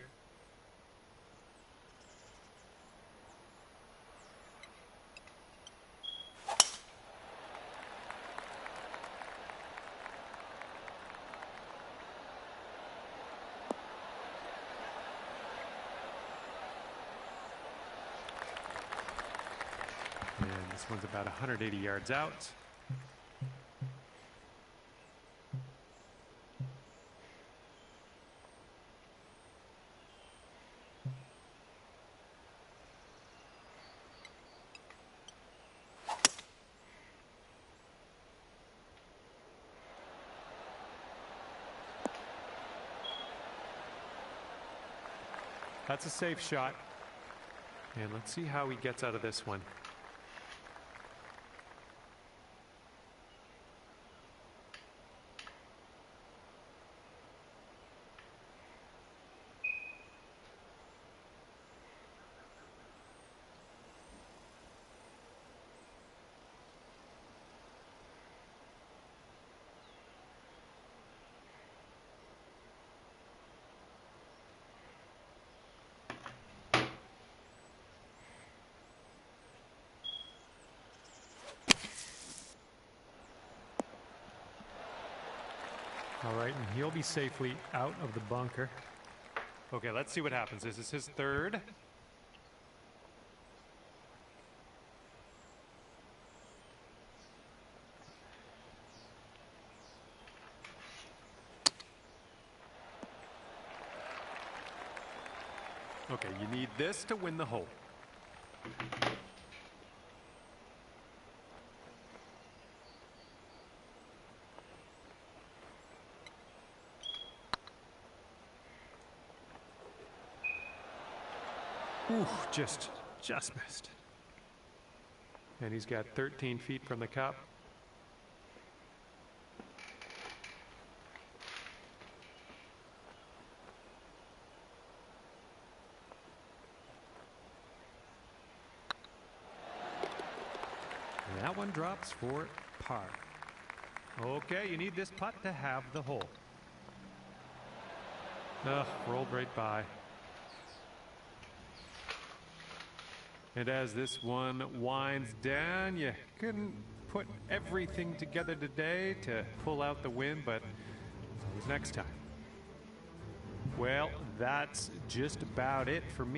And this one's about 180 yards out. That's a safe shot. And let's see how he gets out of this one. All right, and he'll be safely out of the bunker. Okay, let's see what happens. This is his third. Okay, you need this to win the hole. Ooh, just missed. And he's got 13 feet from the cup. And that one drops for par. Okay, you need this putt to have the hole. Ugh, rolled right by. And as this one winds down, you couldn't put everything together today to pull out the win, but next time. Well, that's just about it for me.